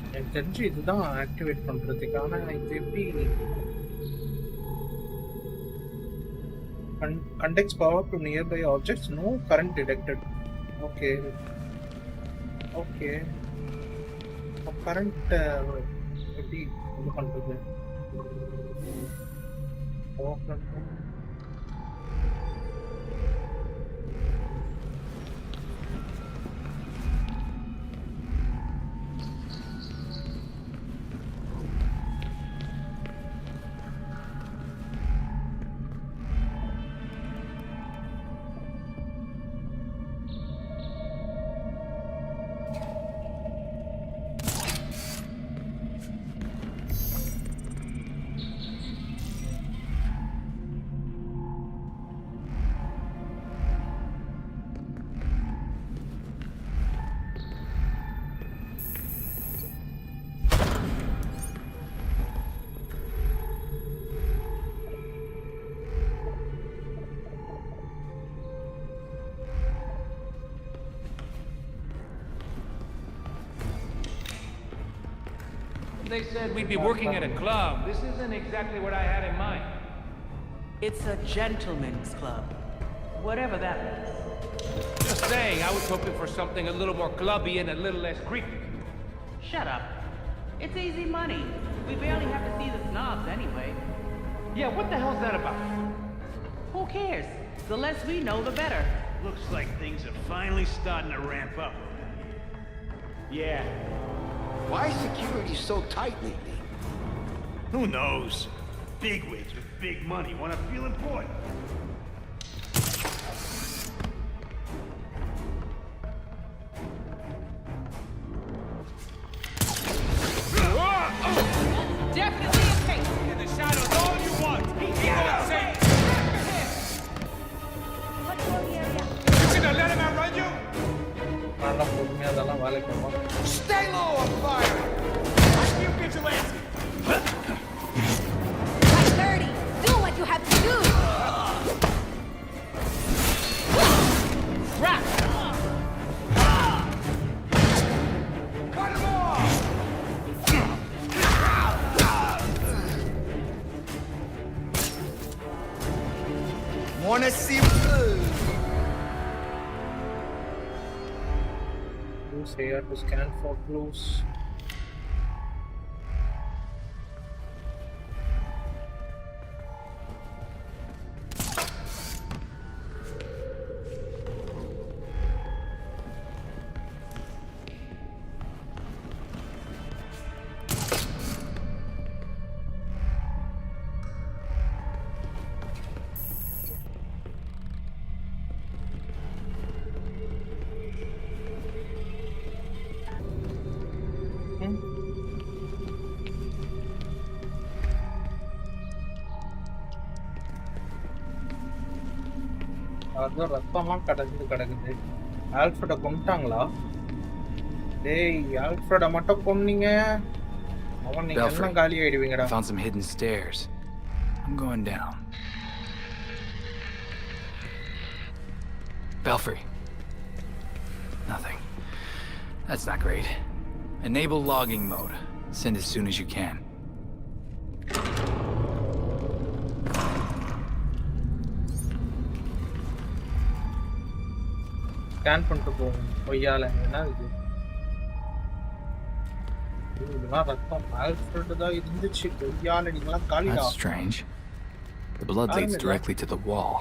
எனக்கு தெரிஞ்சு இதுதான் activate பண்றதுக்கான இது எப்படி conducts power to nearby objects, no current detected. Okay. Current எப்படி இது பண்றது? They said we'd be working at a club. This isn't exactly what I had in mind. It's a gentleman's club. Whatever that means. Just saying, I was hoping for something a little more clubby and a little less creepy. Shut up. It's easy money. We barely have to see the snobs anyway. Yeah, what the hell's that about? Who cares? The less we know, the better. Looks like things are finally starting to ramp up. Yeah. Why is security so tight lately? Who knows? Bigwigs with big money want to feel important. Definitely a case. In the shadows, all you want. Get him safe. You gonna let him outrun you? Stay low, I'm firing! You vigilante! Like 30! Do what you have to do! Rap! Cut him off! Wanna see blue? Use AR to scan for clues. அது ரத்தம்லாம் கிடக்குது. ஆல்ஃபிரட கொன்னுட்டாங்களா? டேய் ஆல்ஃபிரட மட்டும் கொன்னீங்க. அவன் நீங்க எல்லாம் காலி ஆயிடுவீங்கடா. Found some hidden stairs. I'm going down. Belfry. Nothing. That's not great. Enable logging mode. Send as soon as you can. Scan பண்ணிட்டு போவோம். பொய்யால என்ன இது? இதெல்லாம் ரத்தம் ஆல்ஃபிரட் தான் இருந்துச்சு. பொய்யால நீங்களாம் காலிடா. That's strange. The blood leads directly to the wall.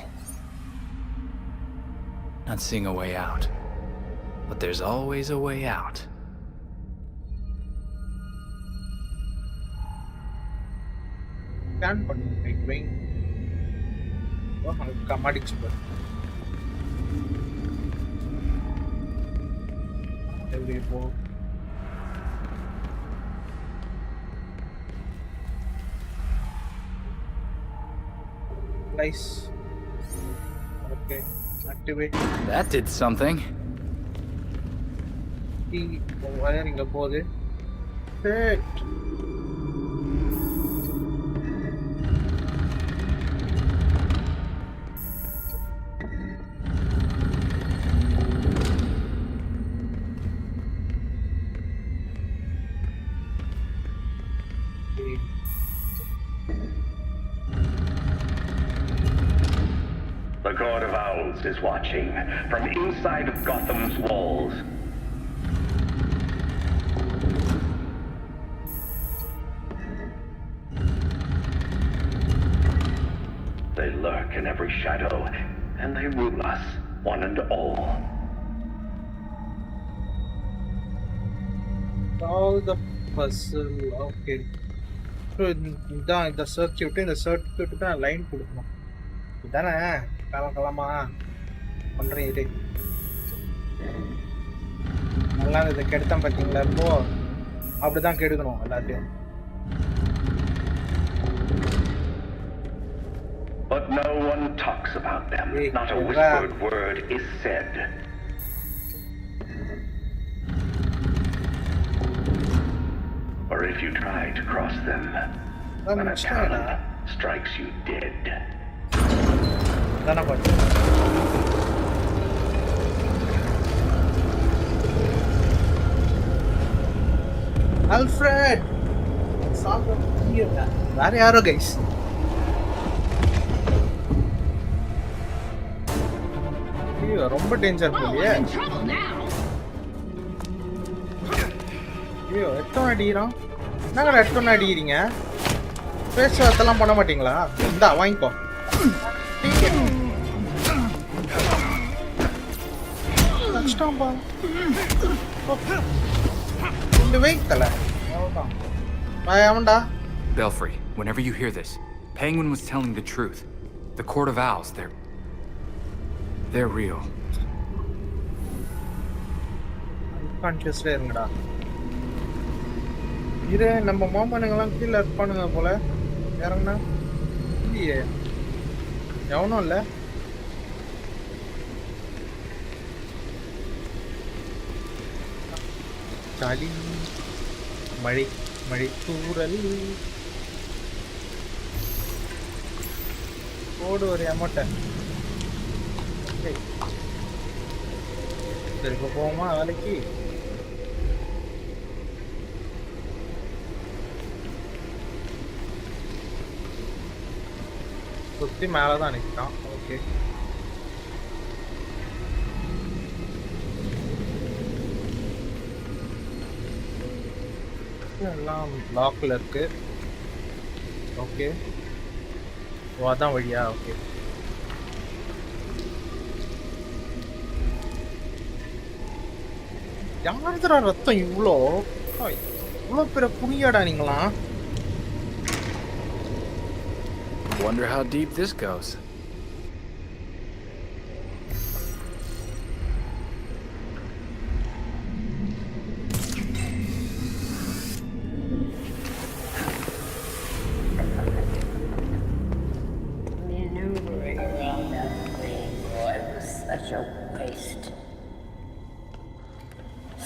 Not seeing a way out. But there's always a way out. Scan பண்ணு. வெயிட். கமாடிச்சு பாரு. எப்படி போ? Nice. Okay. Activate. That did something. Wire inga போகுது. Shit. The God of Owls is watching from inside of Gotham's walls. They lurk in every shadow, and they rule us, one and all. Solve the puzzle. Okay. So, இந்த circuit இந்த circuit தான் line கொடுக்கணும். இதானே கலமா பண்றேன் இது. நல்லா இதை கெடுத்தான் பார்த்தீங்களா? இப்போ அப்படிதான் கெடுக்கணும் எல்லாத்தையும். But no one talks about them. Not a whispered word is said. Or if you try to cross them, then a talent strikes you dead. Alfred! வேற யாரோ கைஸ். ஐயோ ரொம்ப டேஞ்சர் போலியே. ஐயோ எத்தனை அடிக்கிறான்? என்னங்கடா எத்தனை அடிக்கிறீங்க? பேசுவதெல்லாம் பண்ண மாட்டீங்களா? இந்தா வாங்கிக்கோ. Belfry, whenever you hear this, Penguin was telling the truth. The Court of Owls, they're real. Unconsciously இருங்கடா. இது நம்ம மாமனுங்கலாம் கீழ இருப்பானுங்க போல. யாரங்கண்ணா? இல்லையே. எவனும் இல்ல. சளி மழை தூறல் போடு ஒரு அமௌண்ட்டை. சரி இப்போ போவோமா வேலைக்கு? சுற்றி மேலே தான் நிற்கிறான். ஓகே எல்லாம் லாக்கில் இருக்கு. ஓகே அதான் வழியா? ஓகே யாருடா ரத்தம் இவ்வளோ பெரிய புனியாடா நீங்களாம்? Wonder how deep this goes.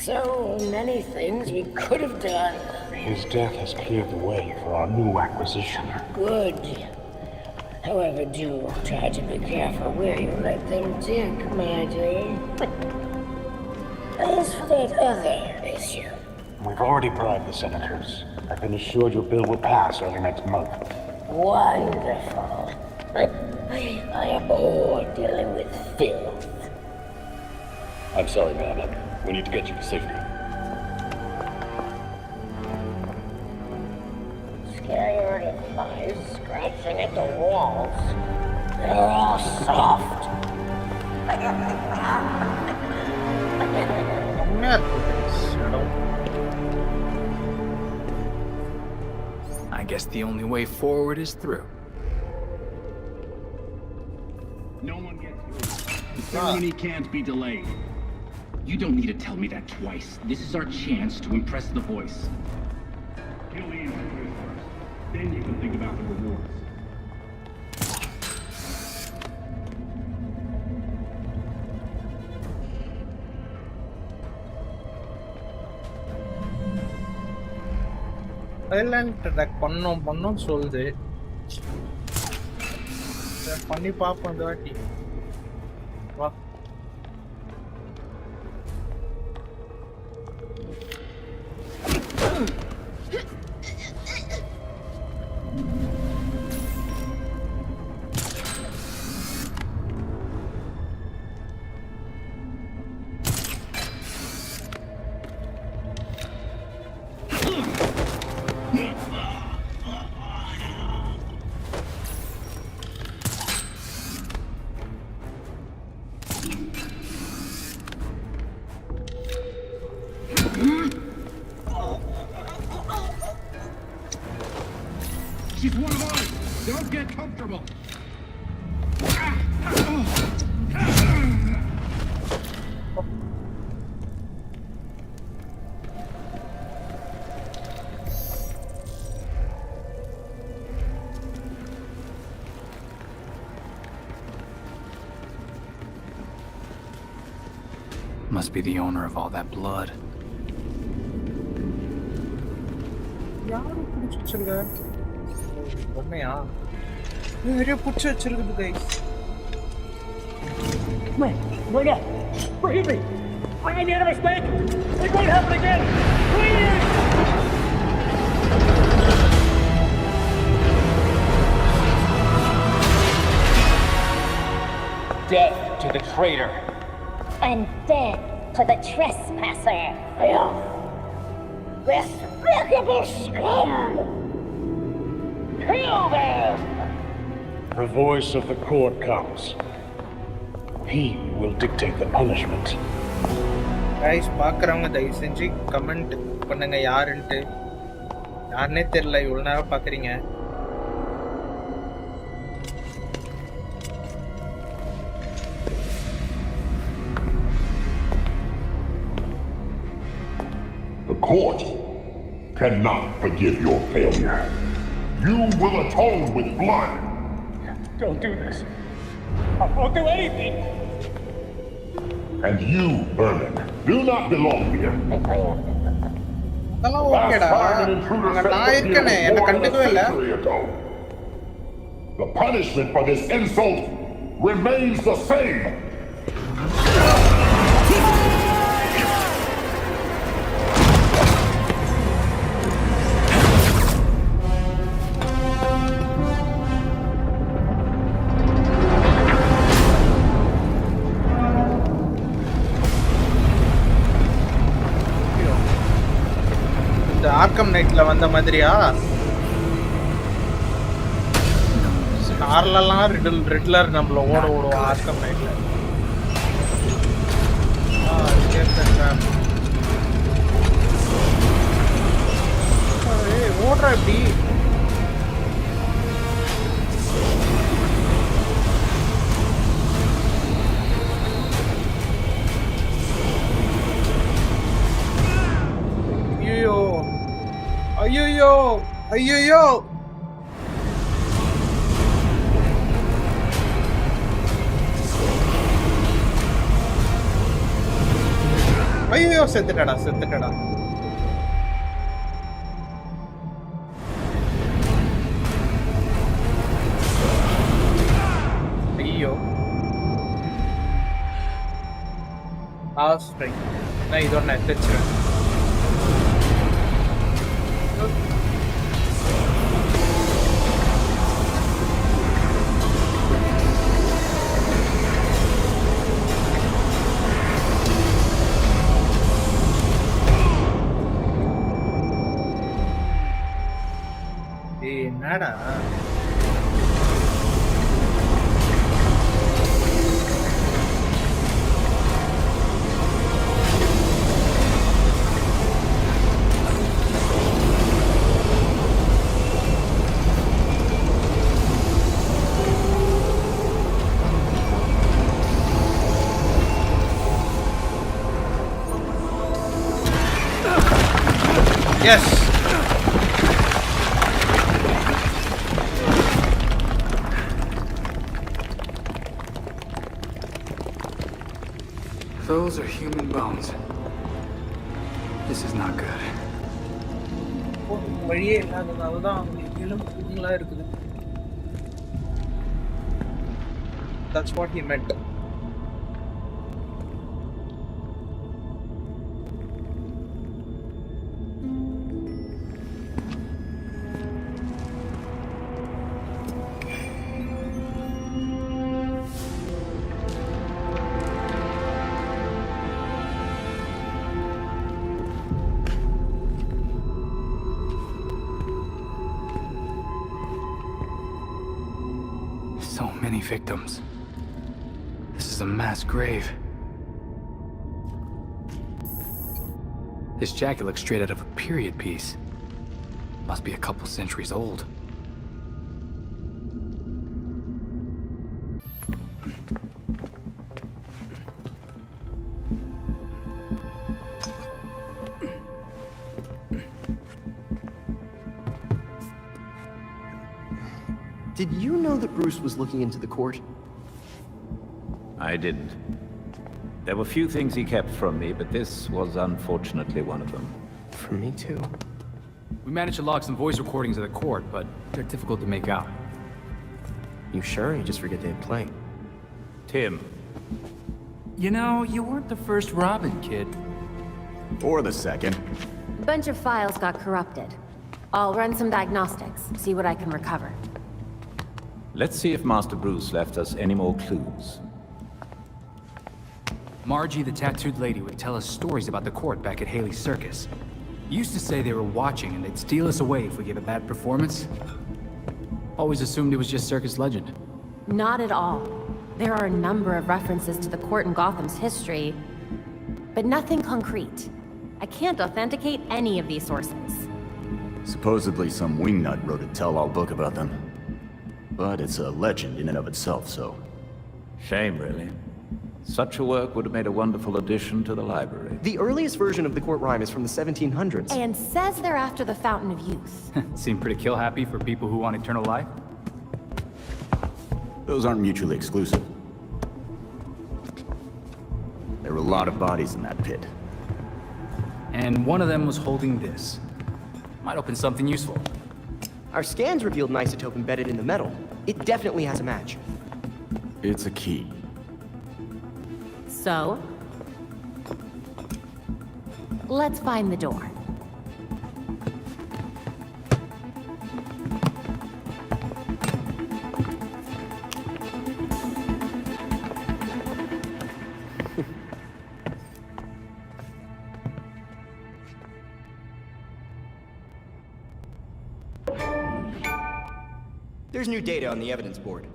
So many things we could have done. His death has cleared the way for our new acquisition. Good. However, do try to be careful where you let them dig, my dear. As for that other issue, We've already bribed the senators. I've been assured your bill will pass early next month. wonderful. I am bored dealing with filth. I'm sorry, ma'am. We need to get you to safety. Scared of flies scratching at the walls. They're all soft. I guess the only way forward is through. No one gets through. The ceremony can't be delayed. You don't need to tell me that twice. This is our chance to impress the voice. Kill the intruders first. Then you can think about the rewards. Silent attack பண்ணோம் சொல்லுது. பண்ணி பார்ப்போம் இந்த வாட்டி. வா. She's one of ours! Don't get comfortable! Must be the owner of all that blood. யாரு புடிச்சு வச்சிருக்க? உண்மையா? நிறைய புடிச்சு வச்சிருக்குது guys. Man, bring up! Forgive me! I made a mistake! It won't happen again! Please! Death to the traitor! And death to the trespasser. Despicable scum! Kill them! The voice of the court comes. He will dictate the punishment. guys பார்க்கறவங்க தயவு செஞ்சு comment பண்ணுங்க யாருன்னு. யாருனே தெரியல இவ்வளவு நேரம் பார்க்கறீங்க. The court cannot forgive your failure. You will atone with blood. Don't do this. I won't do anything! And you, Vermin, do not belong here. அதெல்லாம் ஓகேடா. நான் இருக்கனே என்ன கண்டுக்கவே இல்ல. The punishment for this insult remains the same. Arkham நைட்ல வந்த மாதிரியா? கார்லலாம் Riddler நம்மள ஓடுவோம் ஆர்க்கம் நைட்ல. ஓடுற எப்படி? ஐயோ ஐயோ ஐயோ செத்துட்டடா செத்துட்டடா. ஐயோ ஸ்ட்ரைக். நான் இதோட நான் எத்திரிச்சிருவேன். என்னடா S Those are human bones. This is not good. வழியே இல்லாததால தான் அவங்களுக்கு எலும்பு குஞ்சுங்களா இருக்குது. That's what he meant. So many victims. This is a mass grave. This jacket looks straight out of a period piece. Must be a couple centuries old. Did you know that Bruce was looking into the court? I didn't. There were few things he kept from me, but this was unfortunately one of them. For me too. We managed to log some voice recordings of the court, but they're difficult to make out. You sure? You just forget they had playing. Tim. You know, you weren't the first Robin, kid. Or the second. A bunch of files got corrupted. I'll run some diagnostics, see what I can recover. Let's see if Master Bruce left us any more clues. Margie, the tattooed lady, would tell us stories about the court back at Haley's Circus. Used to say they were watching and they'd steal us away if we gave a bad performance. Always assumed it was just circus legend. Not at all. There are a number of references to the court in Gotham's history, but nothing concrete. I can't authenticate any of these sources. Supposedly some wingnut wrote a tell-all book about them. But it's a legend in and of itself, so... Shame, really. Such a work would have made a wonderful addition to the library. The earliest version of the court rhyme is from the 1700s. And says they're after the Fountain of Youth. Seem pretty kill-happy for people who want eternal life? Those aren't mutually exclusive. There were a lot of bodies in that pit. And one of them was holding this. Might open something useful. Our scans revealed an isotope embedded in the metal. It definitely has a match. It's a key. So? Let's find the door. There's new data on the evidence board.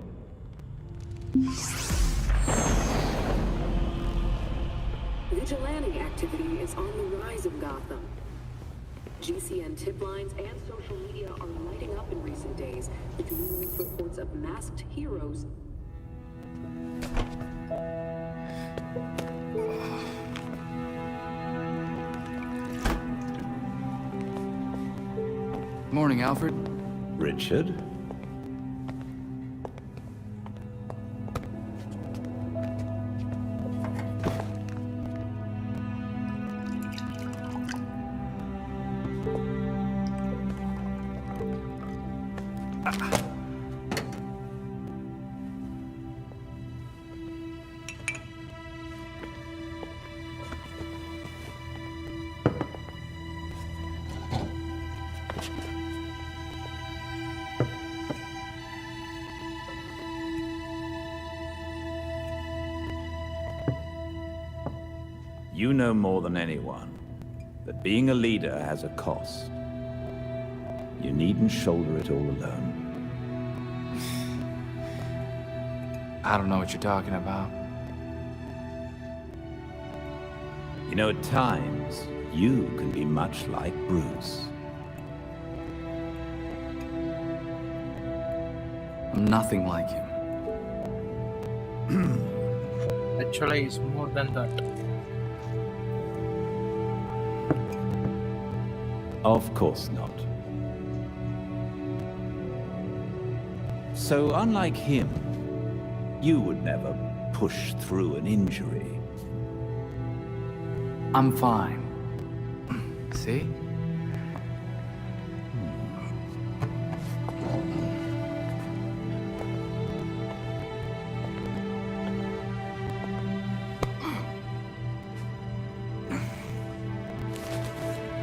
Vigilante activity is on the rise in Gotham. GCN tip lines and social media are lighting up in recent days with numerous reports of masked heroes. Morning, Alfred. Richard? You know more than anyone that being a leader has a cost. You needn't shoulder it all alone. I don't know what you're talking about. You know, at times, you can be much like Bruce. I'm nothing like him. Actually, it's more than that. Of course not. So, unlike him, you would never push through an injury. I'm fine. See?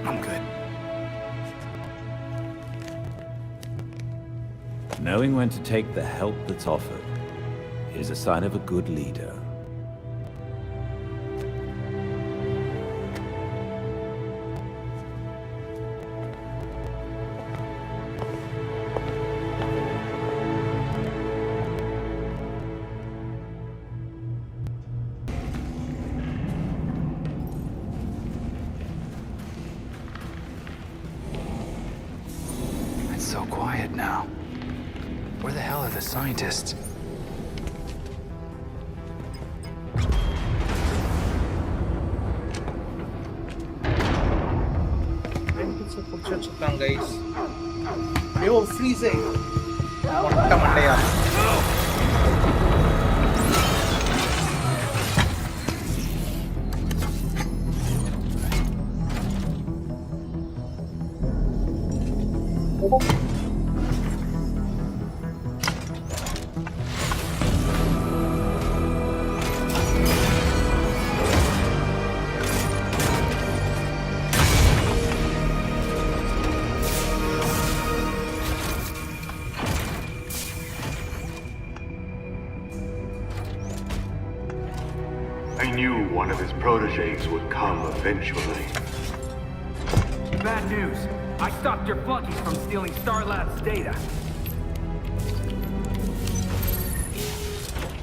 I'm good. Knowing when to take the help that's offered is a sign of a good leader. It's so quiet now. Where the hell are the scientists? Guys, yo, freezing. Monta mandaya. I knew one of his protégés would come eventually. Bad news. I stopped your flunkies from stealing Star Labs' data.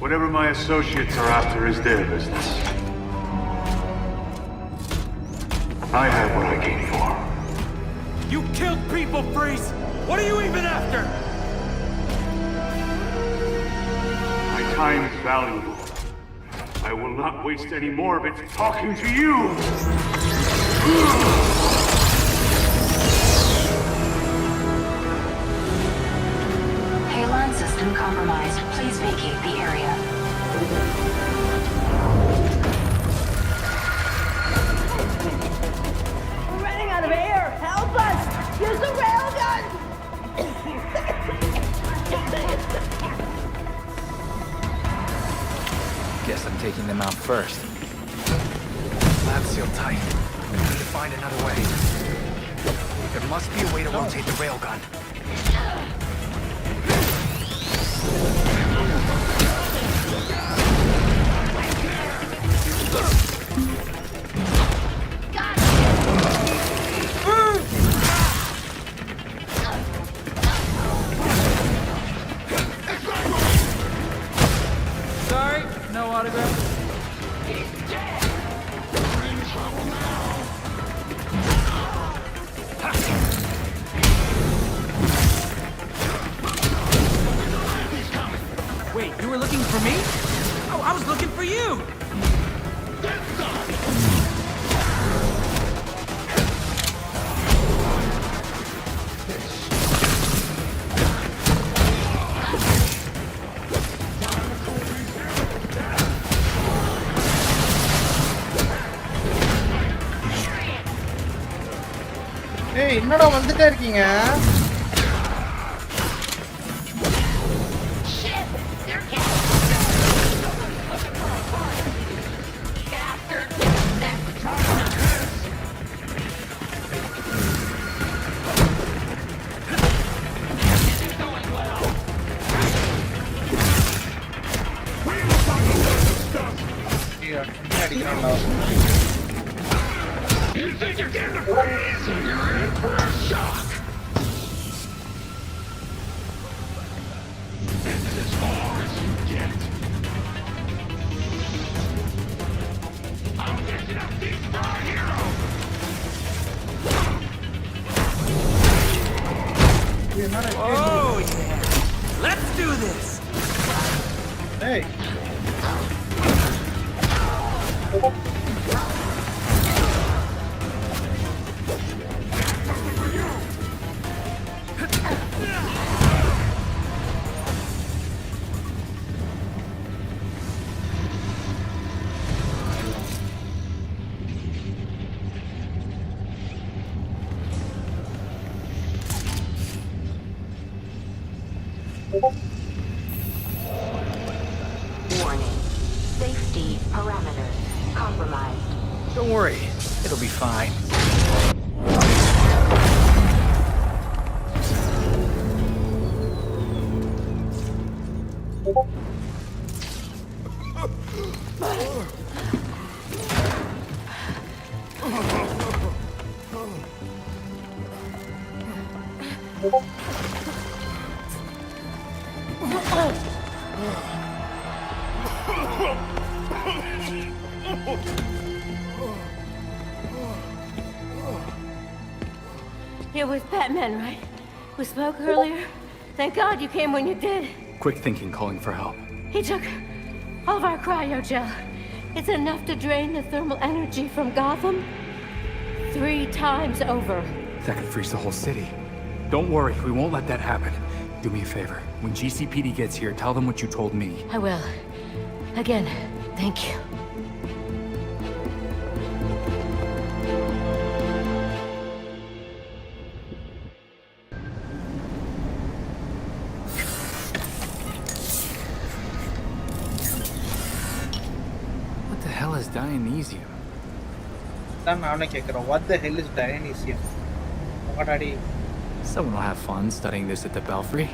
Whatever my associates are after is their business. I have what I came for. You killed people, Freeze! What are you even after? My time is valuable. I will not waste any more of it talking to you! Halon system compromised. Please vacate the area. We're running out of air! Help us! Use the railgun! Guess I'm taking them out first. Lab's sealed tight. We need to find another way. There must be a way to rotate the railgun. Sorry, no autograph. Wait, you were looking for me? Oh, I was looking for you! ஏய் என்னடா வந்துட்டே இருக்கீங்க You think you're getting a breeze? You're in for a shock! This is as far as you get. I'm missing a piece for our hero! Oh, yeah. Let's do this! Hey! Warning. Safety parameters compromised. Don't worry, it'll be fine. It was Batman, right? We spoke earlier. Thank God you came when you did. Quick thinking calling for help. He took all of our cryo gel. It's enough to drain the thermal energy from Gotham 3 times over. That could freeze the whole city. Don't worry, we won't let that happen. Do me a favor. When GCPD gets here, tell them what you told me. I will. Again, thank you. What the hell is Dionysium? What the hell is Dionysium? What are you? Someone will have fun studying this at the Belfry.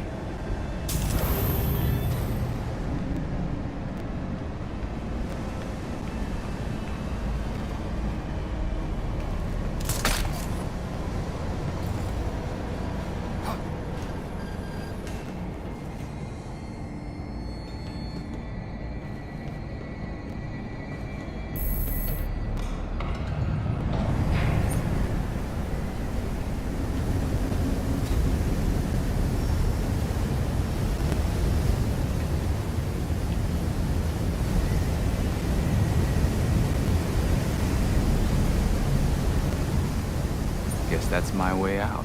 Guess that's my way out.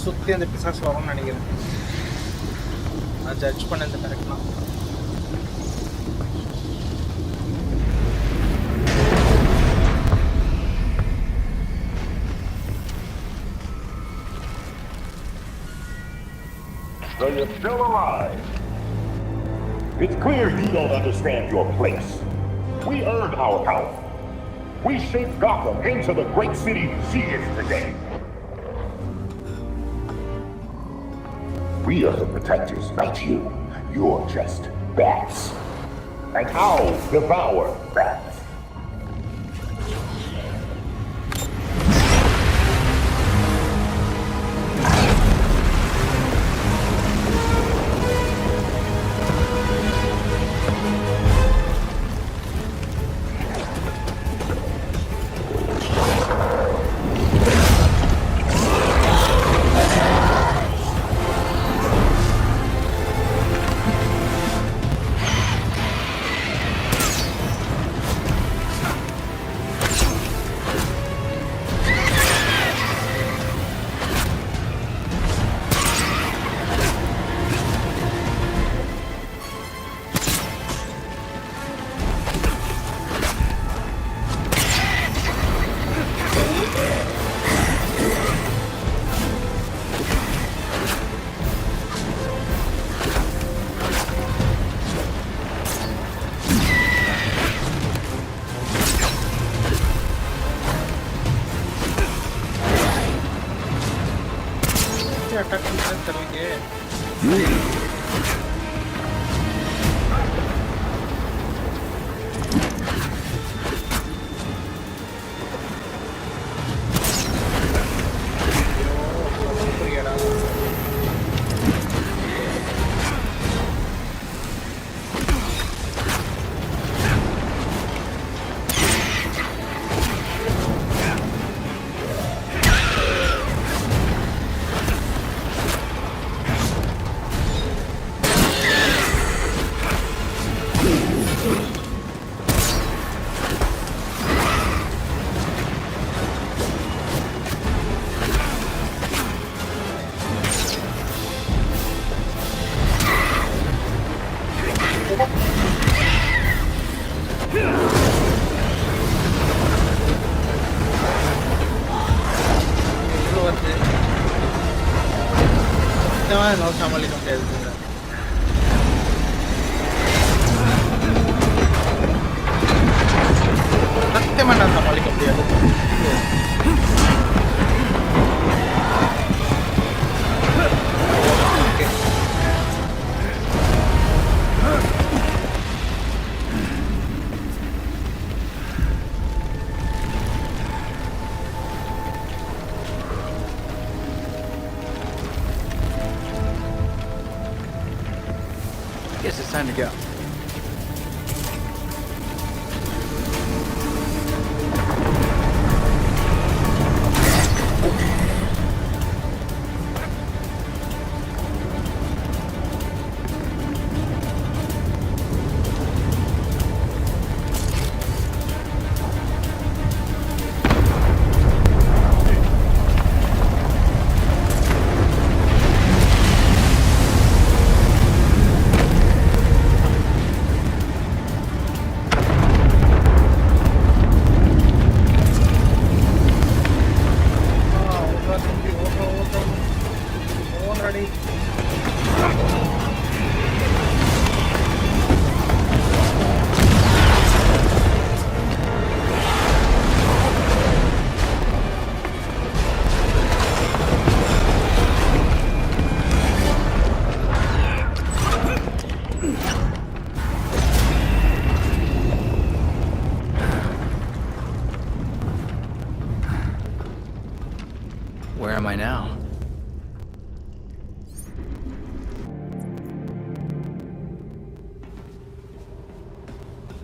சுத்தி அந்த பிசாசு வரும்னு நினைக்கிறேன். நான் judge பண்ணது கரெக்டா? So you're still alive. It's clear you don't understand your place. We earned our power. We shaped Gotham into the great city she is today. We are the protectors, not you. You're just bats. And I'll devour bats. எப்படி attack பண்ணுறேன்னு தெரியலையே. என்னால் சமாளிக்க முடியாது. சத்தியமா நான் சமாளிக்க முடியாது. Guess it's time to go. Where am I now?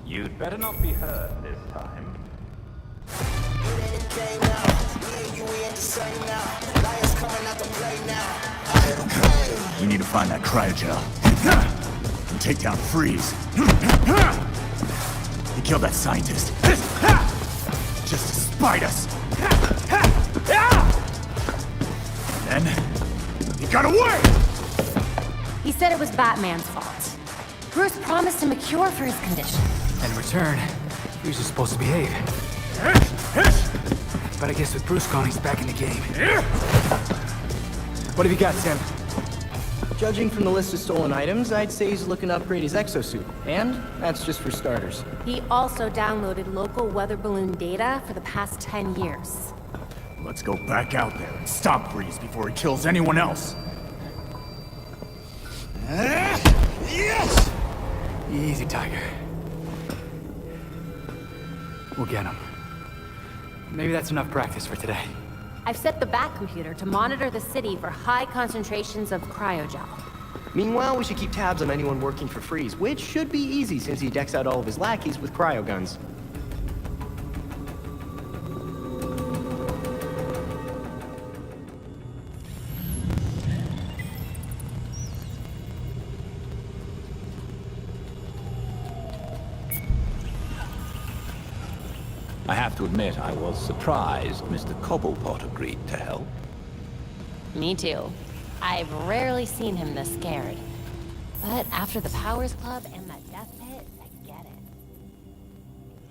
You'd better not be hurt this time. We need to find that cryogel. And take down Freeze. He killed that scientist. Just to spite us. Then, he got away! He said it was Batman's fault. Bruce promised him a cure for his condition. In return, he was just supposed to behave. But I guess with Bruce gone, he's back in the game. What have you got, Tim? Judging from the list of stolen items, I'd say he's looking to upgrade his exosuit. And that's just for starters. He also downloaded local weather balloon data for the past 10 years. Let's go back out there and stop Freeze before he kills anyone else. Yes! Easy, Tiger. We'll get him. Maybe that's enough practice for today. I've set the Bat computer to monitor the city for high concentrations of cryogel. Meanwhile, we should keep tabs on anyone working for Freeze, which should be easy since he decks out all of his lackeys with cryoguns. I have to admit, I was surprised Mr. Cobblepot agreed to help. Me too. I've rarely seen him this scared. But after the Powers Club and that death pit, I get it.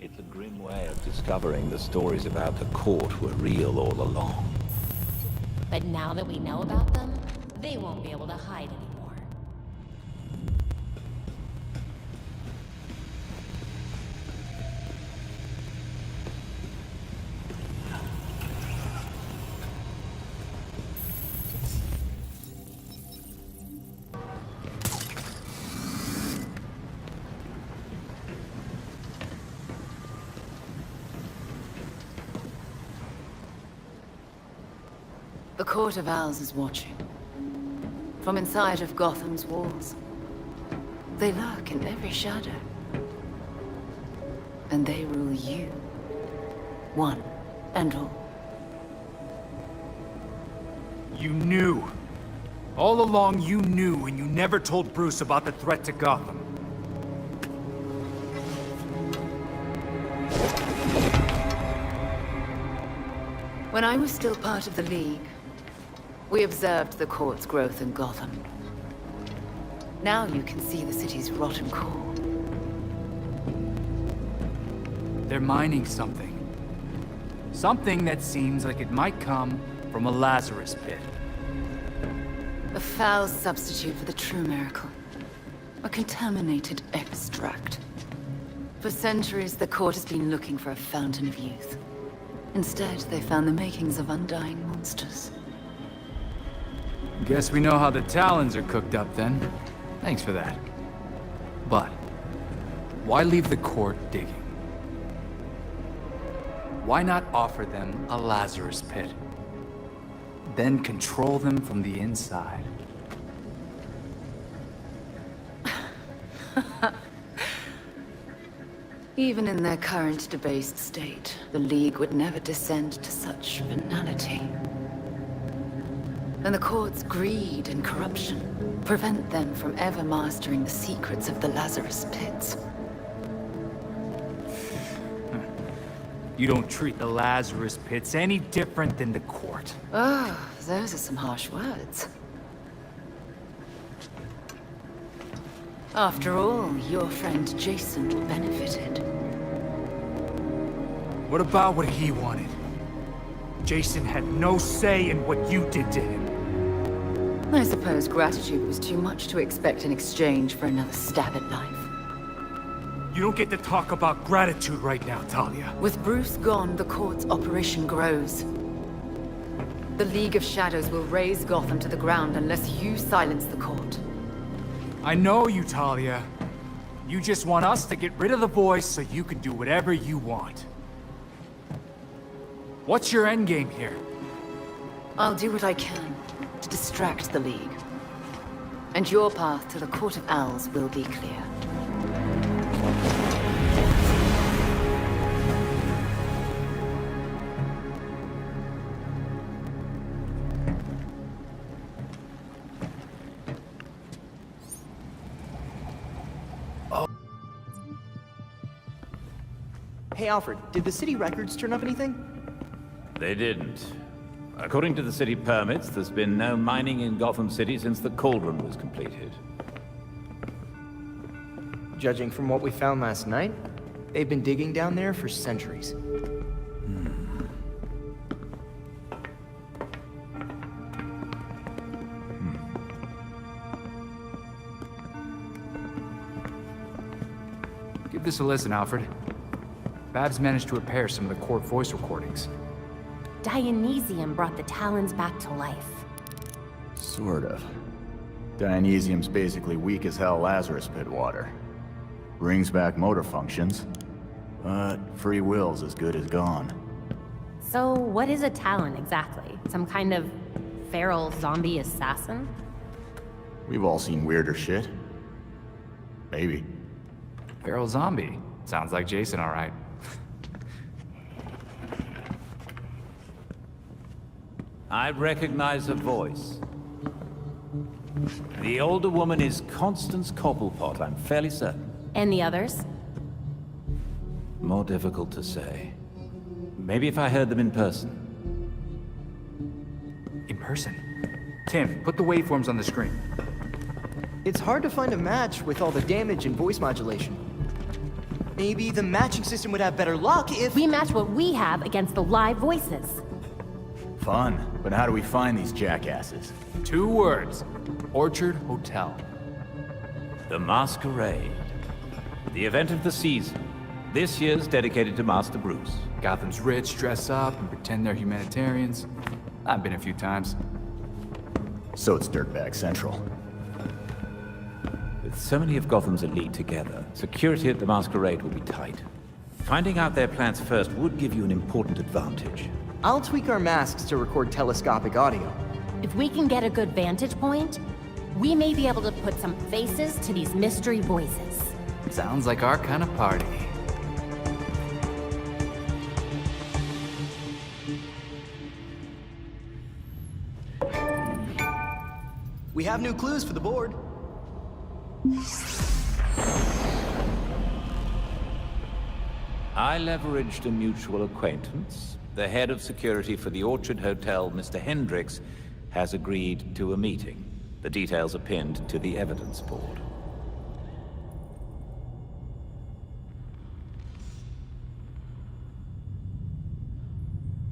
It's a grim way of discovering the stories about the court were real all along. But now that we know about them, they won't be able to hide anymore. The Court of Owls is watching. From inside of Gotham's walls. They lurk in every shadow. And they rule you. One and all. You knew. All along you knew, and you never told Bruce about the threat to Gotham. When I was still part of the League, we observed the Court's growth in Gotham. Now you can see the city's rotten core. They're mining something. Something that seems like it might come from a Lazarus pit. A foul substitute for the true miracle. A contaminated extract. For centuries, the Court has been looking for a fountain of youth. Instead, they found the makings of undying monsters. Guess we know how the Talons are cooked up then. Thanks for that. But, why leave the Court digging? Why not offer them a Lazarus pit? Then control them from the inside. Even in their current debased state, the League would never descend to such venality. And the Court's greed and corruption prevent them from ever mastering the secrets of the Lazarus pits. You don't treat the Lazarus pits any different than the Court. Oh, those are some harsh words. After all, your friend Jason benefited. What about what he wanted? Jason had no say in what you did to him. I suppose gratitude was too much to expect in exchange for another stab at life. You don't get to talk about gratitude right now, Talia. With Bruce gone, the Court's operation grows. The League of Shadows will raze Gotham to the ground unless you silence the Court. I know you, Talia. You just want us to get rid of the voice so you can do whatever you want. What's your endgame here? I'll do what I can to distract the League. And your path to the Court of Owls will be clear. Hey, Alfred, did the city records turn up anything? They didn't. According to the city permits, there's been no mining in Gotham City since the Cauldron was completed. Judging from what we found last night, they've been digging down there for centuries. Give this a listen, Alfred. Babs managed to repair some of the Court voice recordings. Dionysium brought the Talons back to life. Sort of. Dionysium's basically weak as hell Lazarus pit water. Brings back motor functions, but free will's as good as gone. So what is a Talon exactly? Some kind of feral zombie assassin? We've all seen weirder shit. Maybe. Feral zombie. Sounds like Jason, all right. I recognize her voice. The older woman is Constance Cobblepot, I'm fairly certain. And the others? More difficult to say. Maybe if I heard them in person. In person? Tim, put the waveforms on the screen. It's hard to find a match with all the damage and voice modulation. Maybe the matching system would have better luck if... We match what we have against the live voices. Fun, but how do we find these jackasses? 2 words. Orchard Hotel. The Masquerade. The event of the season. This year's dedicated to Master Bruce. Gotham's rich dress up and pretend they're humanitarians. I've been a few times. So it's Dirtbag Central. With so many of Gotham's elite together, security at the Masquerade will be tight. Finding out their plans first would give you an important advantage. I'll tweak our masks to record telescopic audio. If we can get a good vantage point, we may be able to put some faces to these mystery voices. Sounds like our kind of party. We have new clues for the board. I leveraged a mutual acquaintance. The head of security for the Orchard Hotel, Mr. Hendricks, has agreed to a meeting. The details are pinned to the evidence board.